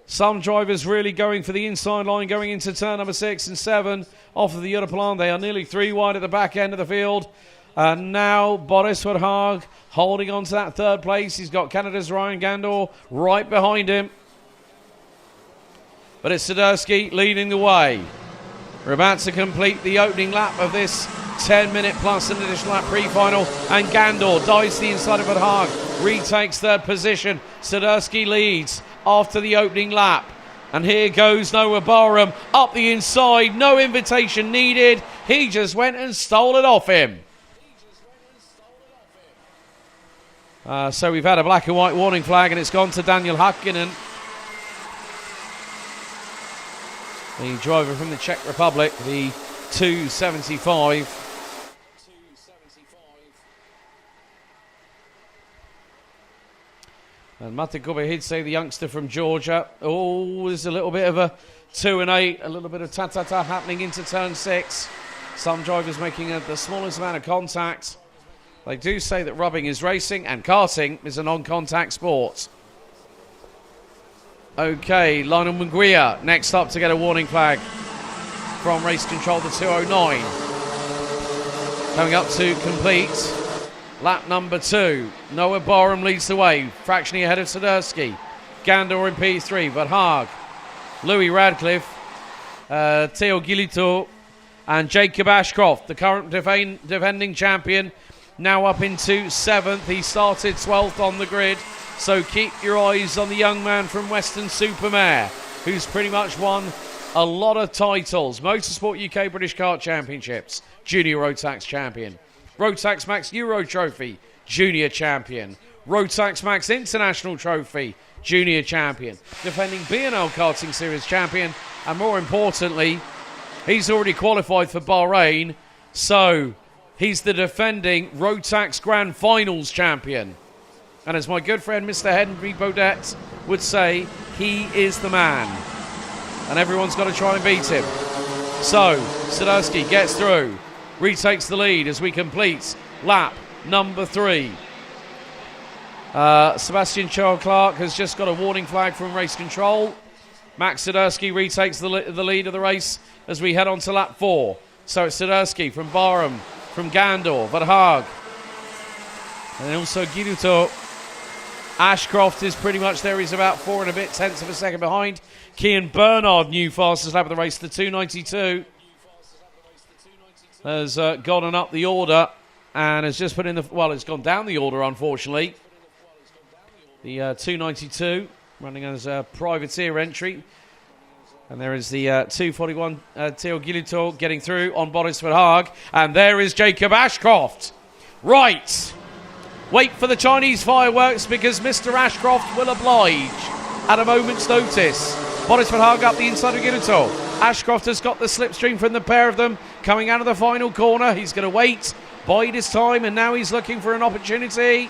Some drivers really going for the inside line going into turn number 6 and 7 off of the Europlan. They are nearly 3 wide at the back end of the field. And now Boris Verhaag holding on to that third place. He's got Canada's Ryan Gandor right behind him. But it's Swiderski leading the way. We're about to complete the opening lap of this 10-minute plus an additional lap pre-final, and Gandor dives to the inside of Verhaag, retakes third position. Swiderski leads after the opening lap, and here goes Noah Barham up the inside. No invitation needed. He just went and stole it off him. So we've had a black and white warning flag, and it's gone to Daniel Hakkinen, the driver from the Czech Republic, the 275. And Mate Kobe, the youngster from Georgia. Oh, there's a little bit of a 2 and 8, a little bit of ta-ta-ta happening into turn 6. Some drivers making the smallest amount of contact. They do say that rubbing is racing and karting is a non-contact sport. Okay, Lionel Munguia next up to get a warning flag from race control, the 209. Coming up to complete lap number 2. Noah Barham leads the way, fractionally ahead of Swiderski. Gandor in P3, Verhaag, Louis Radcliffe, Theo Gilito, and Jacob Ashcroft, the current defending champion, now up into 7th. He started 12th on the grid, so keep your eyes on the young man from Western Supermare, who's pretty much won a lot of titles. Motorsport UK British Kart Championships, Junior Rotax Champion. Rotax Max Euro Trophy, Junior Champion. Rotax Max International Trophy, Junior Champion. Defending BNL Karting Series Champion, and more importantly, he's already qualified for Bahrain, so he's the defending Rotax Grand Finals champion. And as my good friend Mr. Henry Baudet would say, he is the man. And everyone's got to try and beat him. So, Sadowski gets through, retakes the lead as we complete lap number 3. Sebastian Charles Clark has just got a warning flag from race control. Max Sadowski retakes the lead of the race as we head on to lap 4. So it's Sadowski from Barham, from Gandor, Verhaag, and also Giluto. Ashcroft is pretty much there. He's about 4 and a bit tenths of a second behind. Kian Bernard, new fastest lap of the race, the 292, has gone up the order and has just put in the, well, it's gone down the order, unfortunately. The 292 running as a privateer entry. And there is the 241 Theo Gilito getting through on Boris Verhaag. And there is Jacob Ashcroft. Right. Wait for the Chinese fireworks because Mr. Ashcroft will oblige at a moment's notice. Boris Verhaag up the inside of Gilito. Ashcroft has got the slipstream from the pair of them coming out of the final corner. He's going to wait, bide his time, and now he's looking for an opportunity.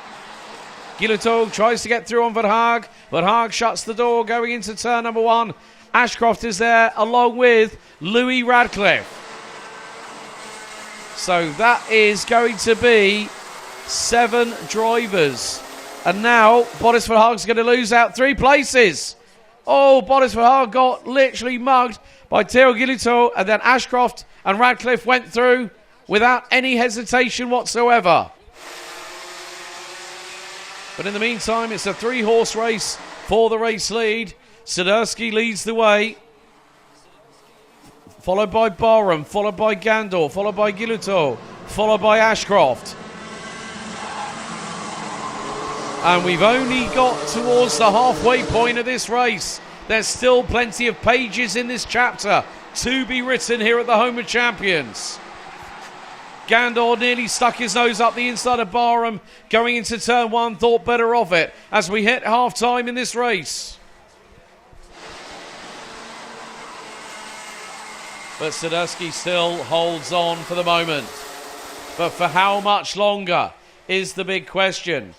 Gilito tries to get through on Verhaag. Verhaag shuts the door going into turn number 1. Ashcroft is there along with Louis Radcliffe. So that is going to be 7 drivers. And now Boris Verhaag's going to lose out 3 places. Oh, Boris Verhaag got literally mugged by Theo Gilito, and then Ashcroft and Radcliffe went through without any hesitation whatsoever. But in the meantime, it's a 3-horse race for the race lead. Sadowski leads the way, followed by Barham, followed by Gandor, followed by Gilito, followed by Ashcroft. And we've only got towards the halfway point of this race. There's still plenty of pages in this chapter to be written here at the Home of Champions. Gandor nearly stuck his nose up the inside of Barham going into turn 1, thought better of it as we hit half-time in this race. But Sadowski still holds on for the moment. But for how much longer is the big question.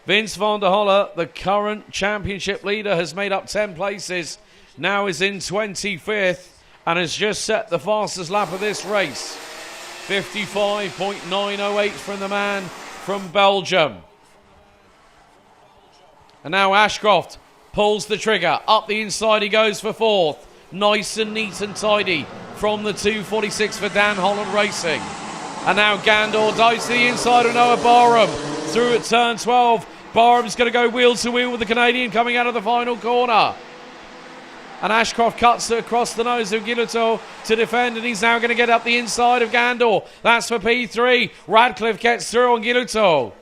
Vince van der Holle, the current championship leader, has made up 10 places, now is in 25th and has just set the fastest lap of this race. 55.908 from the man from Belgium. And now Ashcroft pulls the trigger. Up the inside he goes for 4th. Nice and neat and tidy from the 246 for Dan Holland Racing. And now Gandor dives to the inside of Noah Barham. Through at turn 12. Barham's going to go wheel to wheel with the Canadian coming out of the final corner. And Ashcroft cuts across the nose of Gilito to defend, and he's now going to get up the inside of Gandor. That's for P3. Radcliffe gets through on Gilito.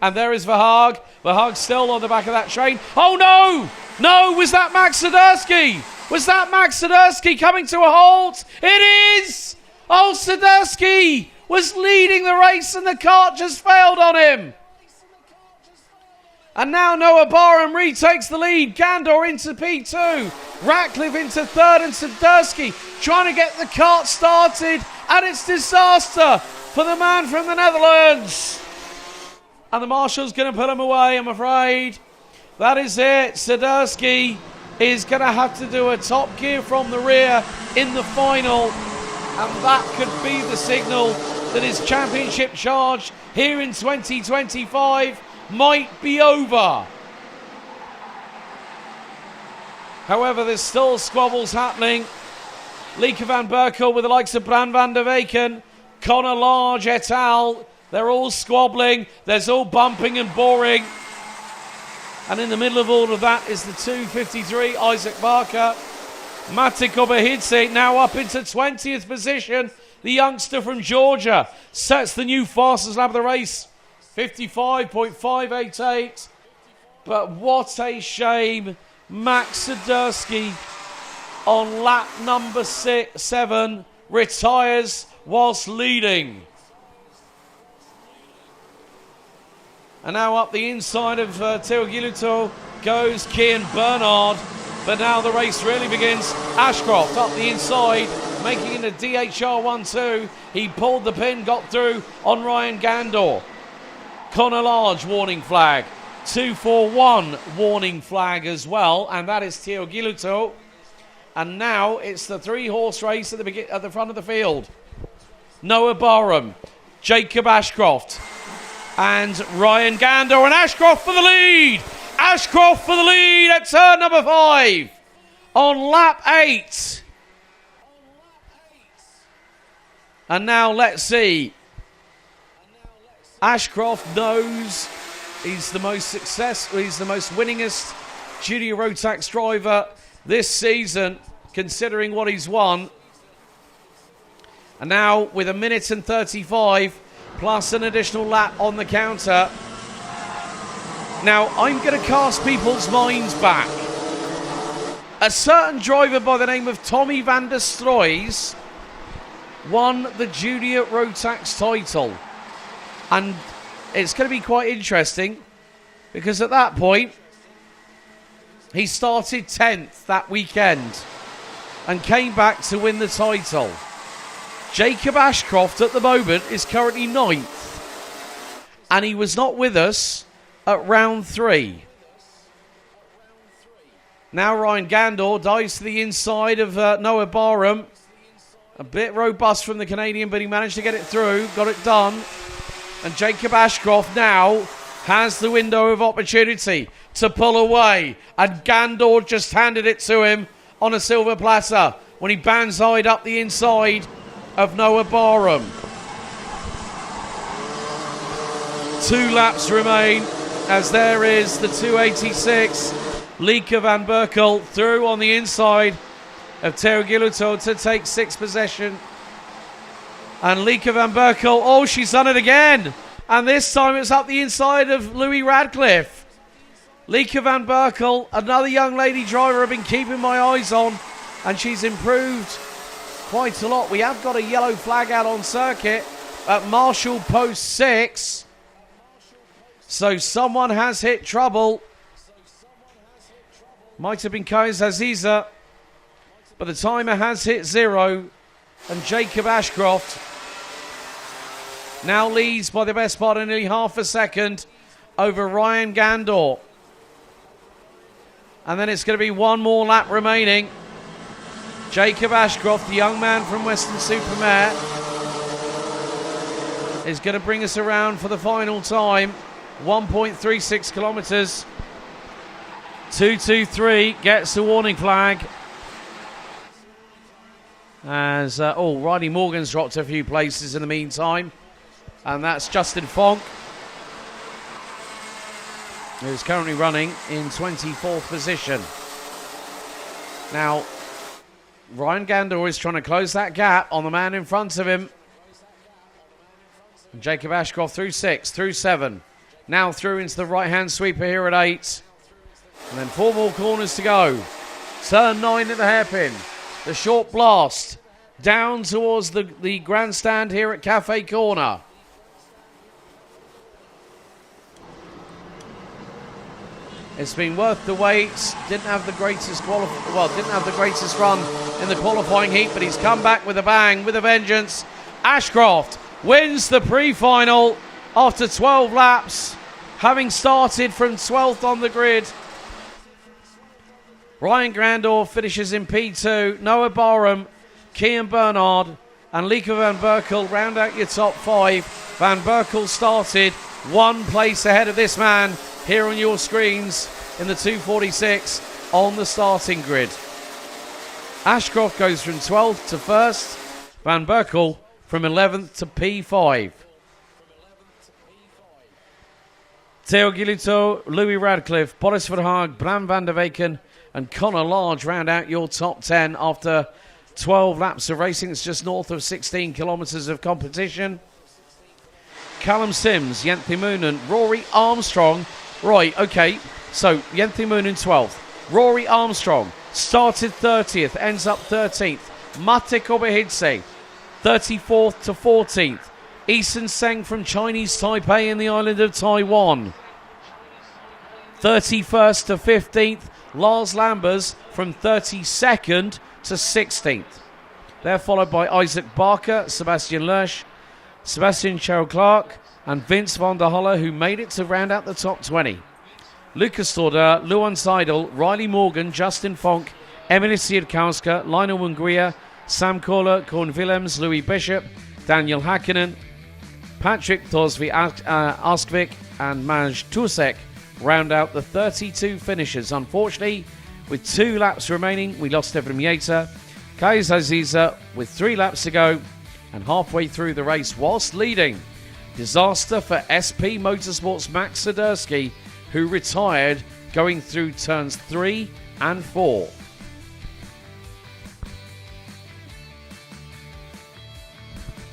And there is Verhaag. Verhaag still on the back of that train. Oh no! No, was that Max Sadowski? Was that Max Sadowski coming to a halt? It is! Oh, Sadowski was leading the race and the kart just failed on him. And now Noah Barham retakes the lead. Gandor into P2. Radcliffe into 3rd, and Sadowski trying to get the kart started. And it's disaster for the man from the Netherlands. And the marshal's going to put him away, I'm afraid. That is it. Sadowski is going to have to do a top gear from the rear in the final. And that could be the signal that his championship charge here in 2025 might be over. However, there's still squabbles happening. Lieke van Berkel with the likes of Bran van der Weken, Connor Large et al. They're all squabbling. There's all bumping and boring. And in the middle of all of that is the 253, Isaac Barker. Mate Kobe now up into 20th position. The youngster from Georgia sets the new fastest lap of the race. 55.588. But what a shame. Max Sadursky on lap number 7 retires whilst leading. And now up the inside of Teogiluto goes Kian Bernard. But now the race really begins. Ashcroft up the inside, making it a DHR 1-2. He pulled the pin, got through on Ryan Gandor. Connor Large warning flag. 241 warning flag as well, and that is Teogiluto. And now it's the 3-horse race at the front of the field. Noah Barham, Jacob Ashcroft, and Ryan Gandor, and Ashcroft for the lead. Ashcroft for the lead at turn number 5 on lap 8. And now let's see. Ashcroft knows he's the most successful, he's the most winningest junior Rotax driver this season, considering what he's won. And now with 1 minute and 35 plus an additional lap on the counter. Now, I'm going to cast people's minds back. A certain driver by the name of Tommy van der Stroys won the Junior Rotax title. And it's going to be quite interesting because at that point, he started 10th that weekend and came back to win the title. Jacob Ashcroft at the moment is currently 9th. And he was not with us at round 3. Now Ryan Gandor dives to the inside of Noah Barham. A bit robust from the Canadian, but he managed to get it through, got it done. And Jacob Ashcroft now has the window of opportunity to pull away. And Gandor just handed it to him on a silver platter when he banzaied up the inside of Noah Barham. 2 laps remain. As there is the 286, Lieke van Berkel through on the inside of Teogiluto to take 6th possession. And Lieke van Berkel, oh, she's done it again. And this time it's up the inside of Louis Radcliffe. Lieke van Berkel, another young lady driver I've been keeping my eyes on, and she's improved quite a lot. We have got a yellow flag out on circuit at Marshall Post 6. So someone has hit trouble. Might have been Kais Aziza. But the timer has hit 0. And Jacob Ashcroft now leads by the best part of nearly half a second over Ryan Gandor. And then it's going to be 1 more lap remaining. Jacob Ashcroft, the young man from Weston-super-Mare, is going to bring us around for the final time. 1.36 kilometres. 2:23 gets the warning flag. As, Riley Morgan's dropped a few places in the meantime. And that's Justin Fonk, who's currently running in 24th position. Now, Ryan Gandor is trying to close that gap on the man in front of him. And Jacob Ashcroft through 6, through 7. Now through into the right-hand sweeper here at 8. And then 4 more corners to go. Turn 9 at the hairpin. The short blast down towards the grandstand here at Cafe Corner. It's been worth the wait. Didn't have the greatest run in the qualifying heat, but he's come back with a bang, with a vengeance. Ashcroft wins the pre-final after 12 laps, having started from 12th on the grid. Ryan Gandor finishes in P2. Noah Barham, Kian Bernard, and Lieke van Berkel round out your top 5. Van Berkel started 1 place ahead of this man here on your screens in the 2:46 on the starting grid. Ashcroft goes from 12th to 1st. Van Berkel from 11th to P5. Teogiluto, Louis Radcliffe, Boris Verhaag, Bram van der Weken, and Connor Large round out your top 10 after 12 laps of racing. It's just north of 16 kilometres of competition. Callum Sims, Yenthi Moonen, Rory Armstrong. Right, okay, so Yenthi Moonen 12th. Rory Armstrong started 30th, ends up 13th. Mate Kobehidze, 34th to 14th. Eason Seng from Chinese Taipei in the island of Taiwan, 31st to 15th. Lars Lambers from 32nd to 16th. They're followed by Isaac Barker, Sebastian Lersch, Sebastian Clark, and Vince van der Holle, who made it to round out the top 20. Lucas Torda, Luan Seidel, Riley Morgan, Justin Fonk, Emily Siedkowska, Lionel Munguia, Sam Kohler, Corn Willems, Louis Bishop, Daniel Hakkinen, Patrick Tosvi Askvik, and Maj Tusek round out the 32 finishers. Unfortunately, with 2 laps remaining, we lost Evan Mieta. Kais Aziza with 3 laps to go and halfway through the race whilst leading. Disaster for SP Motorsports' Max Swiderski, who retired going through turns 3 and 4.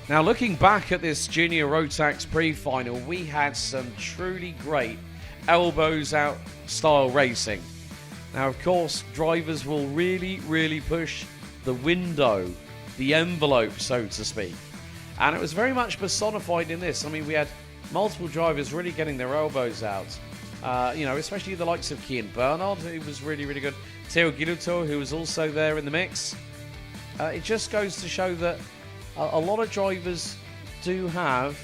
Now, looking back at this Junior Rotax pre-final, we had some truly great elbows out style racing. Now, of course, drivers will really push the window, the envelope, so to speak. And it was very much personified in this. I mean, we had multiple drivers really getting their elbows out. Especially the likes of Kian Bernard, who was really good. Theo Giluto, who was also there in the mix. It just goes to show that a lot of drivers do have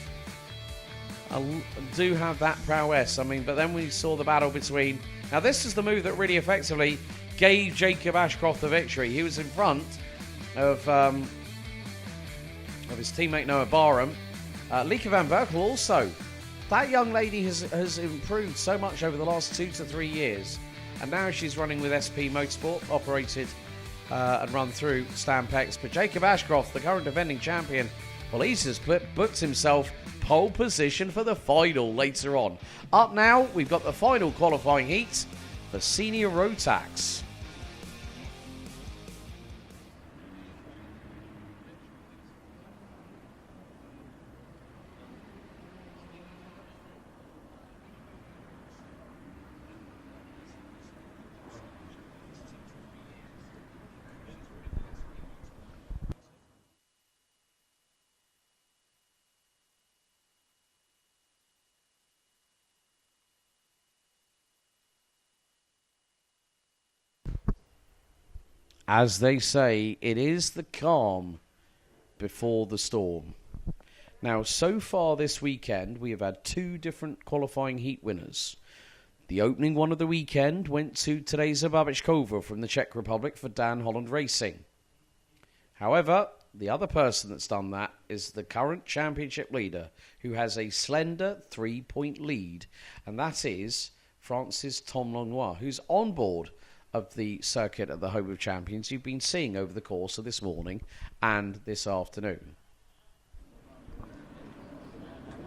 that prowess. I mean, but then we saw the battle between... Now, this is the move that really effectively gave Jacob Ashcroft the victory. He was in front of his teammate Noah Barham. Lieke van Berkel also. That young lady has improved so much over the last 2 to 3 years. And now she's running with SP Motorsport, operated and run through Stampex. But Jacob Ashcroft, the current defending champion, well, he's just booked himself pole position for the final later on. Up now, we've got the final qualifying heat for Senior Rotax. As they say, it is the calm before the storm. Now, so far this weekend, we have had 2 different qualifying heat winners. The opening one of the weekend went to Teresa Babičková from the Czech Republic for Dan Holland Racing. However, the other person that's done that is the current championship leader, who has a slender 3-point lead, and that is Francis Tom Langlois, who's on board of the circuit at the Home of Champions you've been seeing over the course of this morning and this afternoon.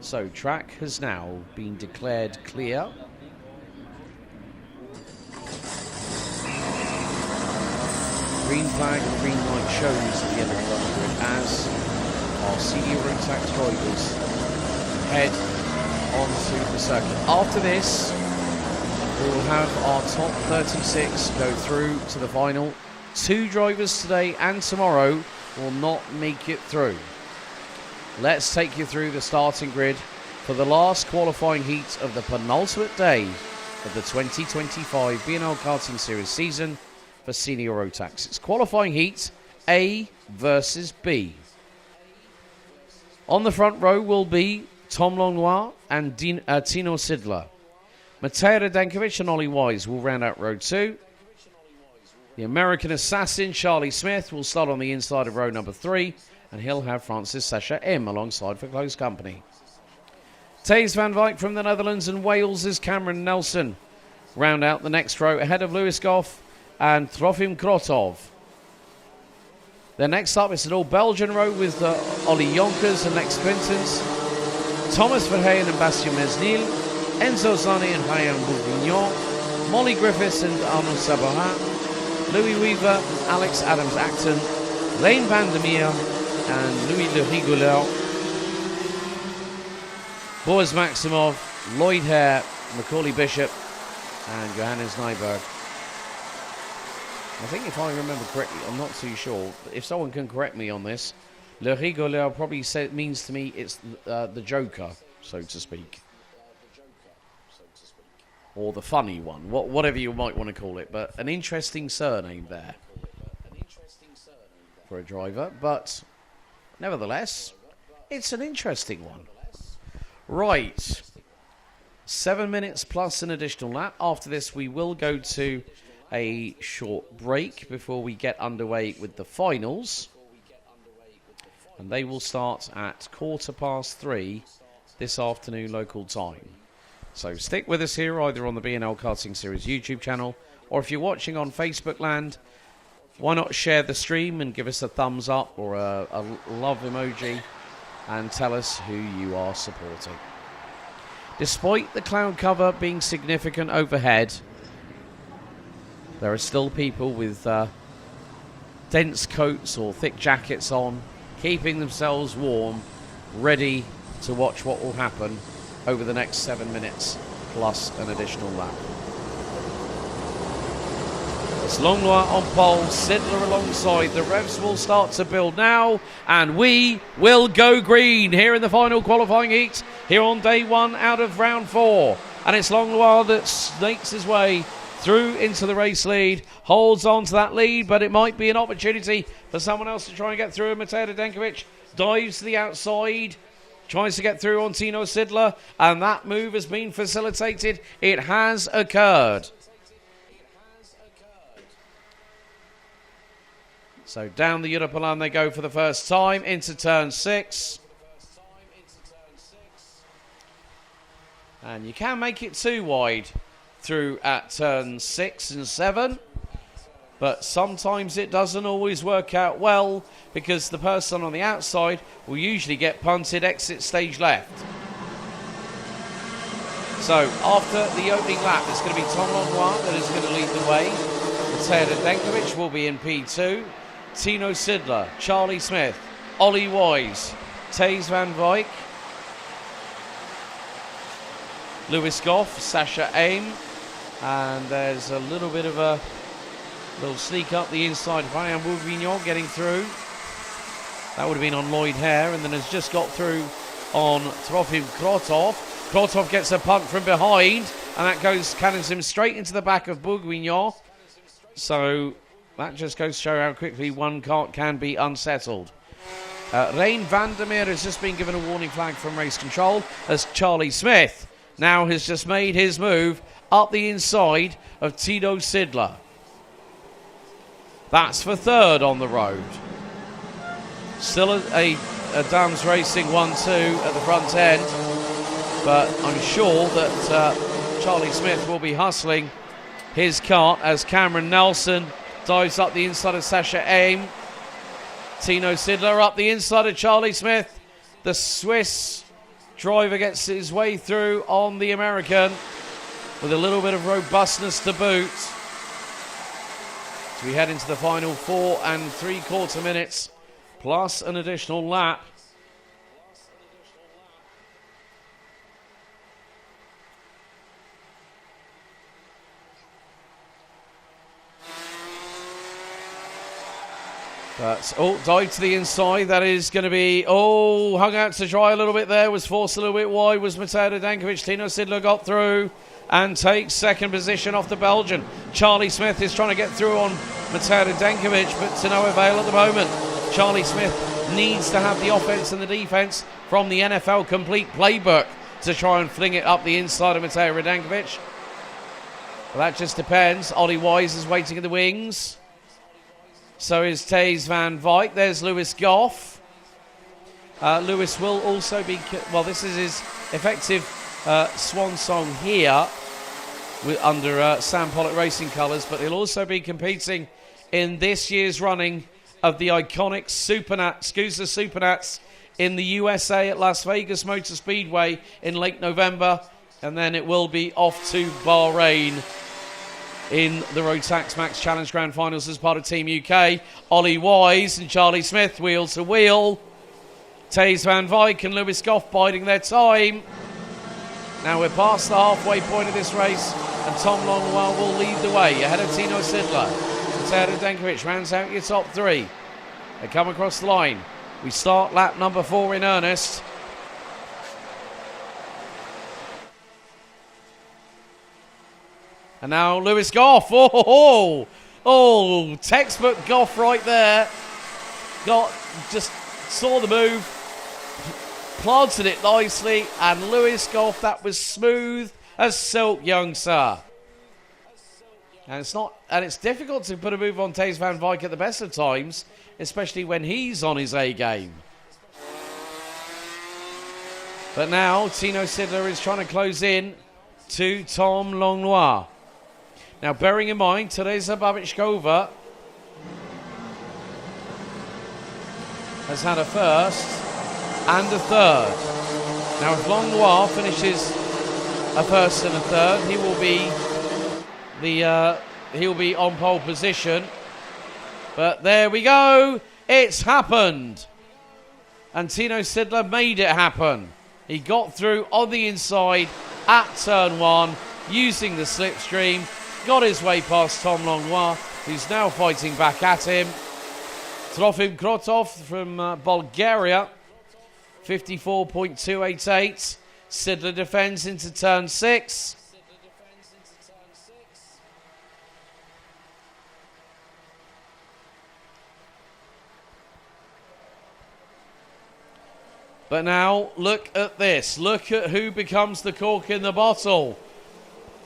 So track has now been declared clear. Green flag and green light shows at the end of the run as our Senior Rotax drivers head onto the circuit. After this, we will have our top 36 go through to the final. 2 drivers today and tomorrow will not make it through. Let's take you through the starting grid for the last qualifying heat of the penultimate day of the 2025 BNL Karting Series season for Senior Rotax. It's qualifying heat A versus B. On the front row will be Tom Langlois and Tino Sidler. Matej Radenkovic and Ollie Wise will round out row 2. The American assassin, Charlie Smith, will start on the inside of row number 3, and he'll have Francis Sasha M alongside for close company. Thijs van Wijk from the Netherlands and Wales' Cameron Nelson round out the next row ahead of Lewis Goff and Trofim Krotov. Then next up is an all-Belgian row with Ollie Jonkers and Lex Quintens, Thomas Verheyen and Bastien Mesnil, Enzo Zani and Ryan Bourguignon, Molly Griffiths and Arnaud Sabohat, Louis Weaver, Alex Adams-Acton, Lane Vandermeer, and Louis Le Rigoleur. Boris Maximov, Lloyd Hare, Macaulay Bishop, and Johannes Nyberg. I think if I remember correctly, I'm not too sure, but if someone can correct me on this, Le Rigoleur probably means to me it's the Joker, so to speak. Or the funny one, whatever you might want to call it, but an interesting surname there for a driver, but nevertheless, it's an interesting one. Right, 7 minutes plus an additional lap. After this, we will go to a short break before we get underway with the finals. And they will start at 3:15 this afternoon local time. So stick with us here either on the BNL Karting Series YouTube channel, or if you're watching on Facebook land, why not share the stream and give us a thumbs up or a love emoji and tell us who you are supporting. Despite the cloud cover being significant overhead, there are still people with dense coats or thick jackets on, keeping themselves warm, ready to watch what will happen over the next 7 minutes plus an additional lap. It's Langlois on pole, Sidler alongside. The revs will start to build now, and we will go green here in the final qualifying heat here on day one out of round 4. And it's Langlois that snakes his way through into the race lead, holds on to that lead, but it might be an opportunity for someone else to try and get through. And Matej Radenkovic dives to the outside, tries to get through on Tino Sidler, and that move has been facilitated. It has occurred. So down the Europalan they go for the first time into turn 6. And you can make it too wide through at turn 6 and 7. But sometimes it doesn't always work out well, because the person on the outside will usually get punted exit stage left. So after the opening lap, it's going to be Tom Langlois that is going to lead the way. Matej Radenkovic will be in P2. Tino Sidler, Charlie Smith, Ollie Wise, Thijs van Wijk, Lewis Goff, Sasha Aim, and there's a little bit of a little sneak up the inside. Ryan Bourguignon getting through. That would have been on Lloyd Hare, and then has just got through on Trofim Krotov. Krotov gets a punt from behind, and that cannons him straight into the back of Bourguignon. So that just goes to show how quickly one kart can be unsettled. Lane Vandermeer has just been given a warning flag from race control, as Charlie Smith now has just made his move up the inside of Tino Sidler. That's for third on the road. Still a Dams Racing 1-2 at the front end, but I'm sure that Charlie Smith will be hustling his kart as Cameron Nelson dives up the inside of Sasha Aim. Tino Sidler up the inside of Charlie Smith. The Swiss driver gets his way through on the American with a little bit of robustness to boot. So we head into the final 4 3/4 minutes plus an additional lap. But, dive to the inside. That is going to be, hung out to dry a little bit there. Was forced a little bit wide. Was Matej Radenkovic. Tino Sidler got through and takes second position off the Belgian. Charlie Smith is trying to get through on Matej Radenkovic, but to no avail at the moment. Charlie Smith needs to have the offense and the defense from the NFL complete playbook to try and fling it up the inside of Matej Radenkovic. Well, that just depends. Ollie Wise is waiting in the wings. So is Thijs van Wijk. There's Lewis Goff. Lewis will also be... Well, this is his effective swan song here under Sam Pollock Racing colours, but he'll also be competing in this year's running of the iconic SCUSA Supernats in the USA at Las Vegas Motor Speedway in late November, and then it will be off to Bahrain in the Rotax Max Challenge Grand Finals as part of Team UK. Ollie Wise and Charlie Smith wheel to wheel. Taze Van Wyk and Lewis Goff biding their time. Now we're past the halfway point of this race, and Tom Longwell will lead the way ahead of Tino Sidler. Matteo Denkovic rounds out your top three. They come across the line. We start lap number 4 in earnest. And now Lewis Goff. Oh, textbook Goff right there. Just saw the move, planted it nicely, and Lewis Goff, that was smooth as silk, young sir. And it's difficult to put a move on Taze Van Wyk at the best of times, especially when he's on his A game. But now Tino Sidler is trying to close in to Tom Longnoir. Now, bearing in mind, Teresa Babichkova has had a first and a third. Now, if Longnoir finishes a first and a third, he will be on pole position. But there we go. It's happened. And Tino Sidler made it happen. He got through on the inside at turn 1 using the slipstream. Got his way past Tom Longnoir, who's now fighting back at him. Trofim Krotov from Bulgaria, 54.288. Sidler defends into turn 6. But now, look at this. Look at who becomes the cork in the bottle.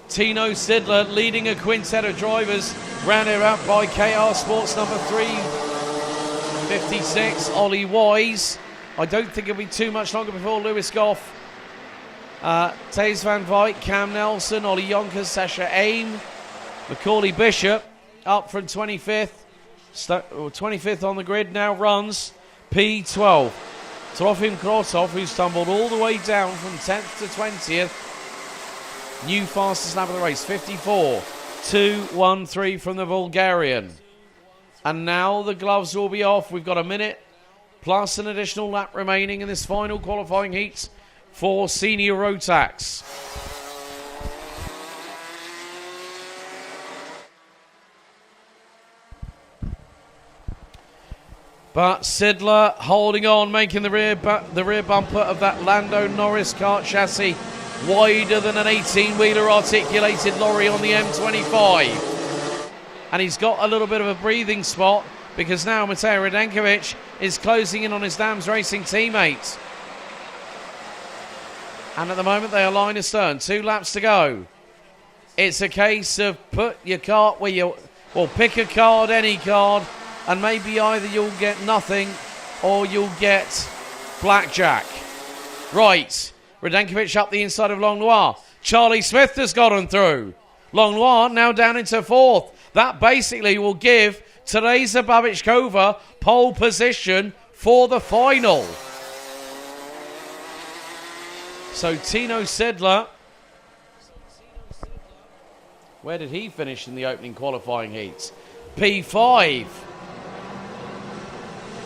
Tino Sidler leading a quintet of drivers, rounded out by KR Sports number 356, Ollie Wise. I don't think it'll be too much longer before Lewis Goff, Taze Van Wyk, Cam Nelson, Ollie Yonkers, Sasha Aim, Macaulay Bishop up from 25th. 25th on the grid now runs P12. Trofim Krotov, who's tumbled all the way down from 10th to 20th. New fastest lap of the race, 54.213 from the Bulgarian. And now the gloves will be off. We've got a minute plus an additional lap remaining in this final qualifying heat for Senior Rotax. But Sidler holding on, making the rear bumper of that Lando Norris kart chassis wider than an 18-wheeler articulated lorry on the M25. And he's got a little bit of a breathing spot because now Mateo Radenkovic is closing in on his Dams Racing teammates. And at the moment they are line astern. 2 laps to go. It's a case of put your cart where you... Well, pick a card, any card, and maybe either you'll get nothing or you'll get blackjack. Right. Radenkovic up the inside of Longnoir. Charlie Smith has gotten through. Longnoir now down into 4th. That basically will give Teresa Babichkova pole position for the final. So Tino Sidler, where did he finish in the opening qualifying heats? P5.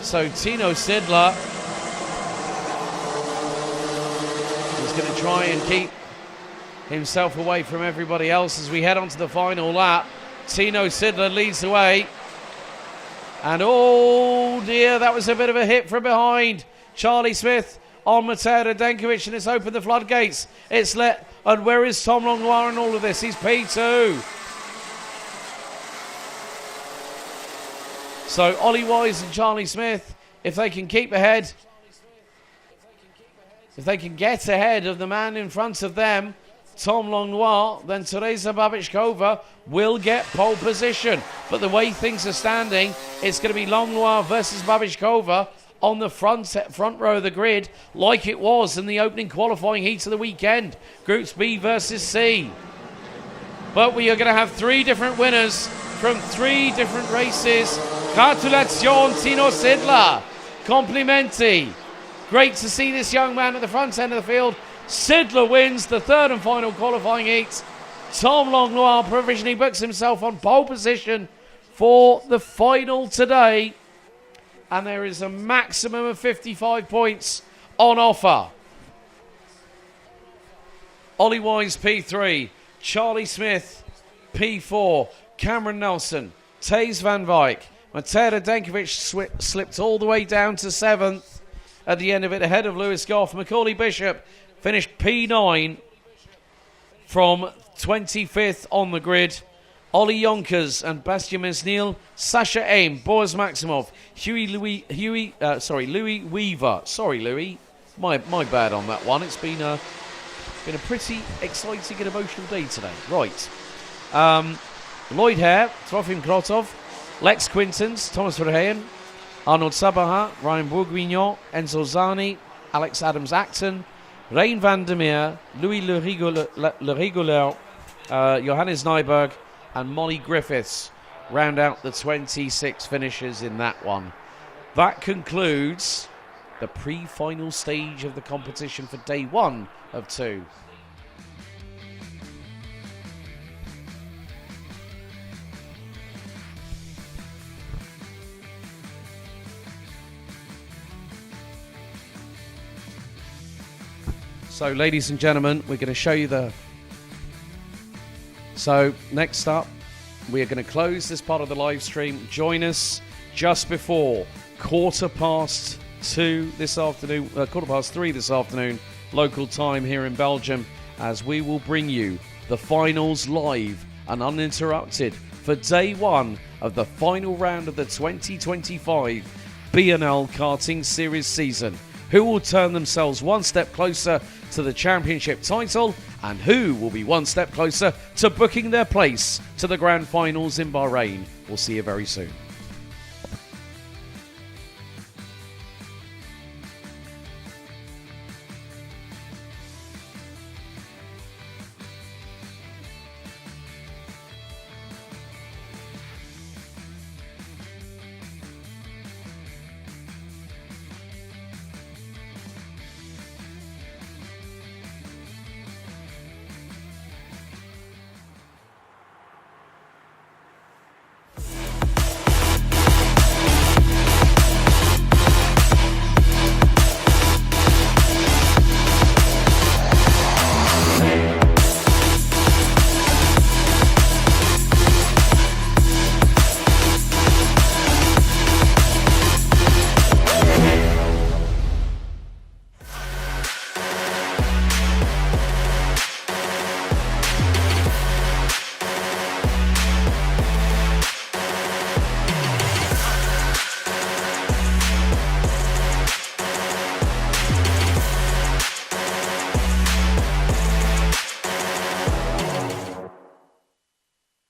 So Tino Sidler is going to try and keep himself away from everybody else as we head on to the final lap. Tino Sidler leads the way. And oh dear, that was a bit of a hit from behind. Charlie Smith on Mateo Radenkovic, and it's opened the floodgates. It's let, and where is Tom Longnoir in all of this? He's P2. So Ollie Wise and Charlie Smith, if they can keep ahead, if they can get ahead of the man in front of them, Tom Longnoir, then Teresa Babichkova will get pole position. But the way things are standing, it's going to be Longnoir versus Babichkova on the front row of the grid, like it was in the opening qualifying heats of the weekend. Groups B versus C. But we are going to have 3 different winners from 3 different races. Gratulations, Tino Sidler. Complimenti. Great to see this young man at the front end of the field. Sidler wins the 3rd and final qualifying heat. Tom Longlois provisionally books himself on pole position for the final today. And there is a maximum of 55 points on offer. Ollie Wise P3, Charlie Smith P4, Cameron Nelson, Taze Van Wyk, Matej Radenkovic slipped all the way down to 7th at the end of it, ahead of Lewis Goff. Macaulay Bishop finished P9 from 25th on the grid. Ollie Yonkers and Bastien Mesnil, Sasha Aim, Boris Maximov, Louis Weaver. Sorry, Louis. My bad on that one. It's been a pretty exciting and emotional day today. Right. Lloyd Hare, Trofim Krotov, Lex Quintons, Thomas Prening, Arnold Sabaha, Ryan Bourguignon, Enzo Zani, Alex Adams-Acton, Rein van der Meer, Louis Le Rigoleur, Johannes Nyberg, and Molly Griffiths round out the 26 finishers in that one. That concludes the pre-final stage of the competition for day 1 of 2. So, ladies and gentlemen, we're going to show you the... So, next up, we are going to close this part of the live stream. Join us just before 2:15 this afternoon, 3:15 this afternoon, local time here in Belgium, as we will bring you the finals live and uninterrupted for day 1 of the final round of the 2025 BNL Karting Series season. Who will turn themselves one step closer to the championship title, and who will be one step closer to booking their place to the grand finals in Bahrain? We'll see you very soon.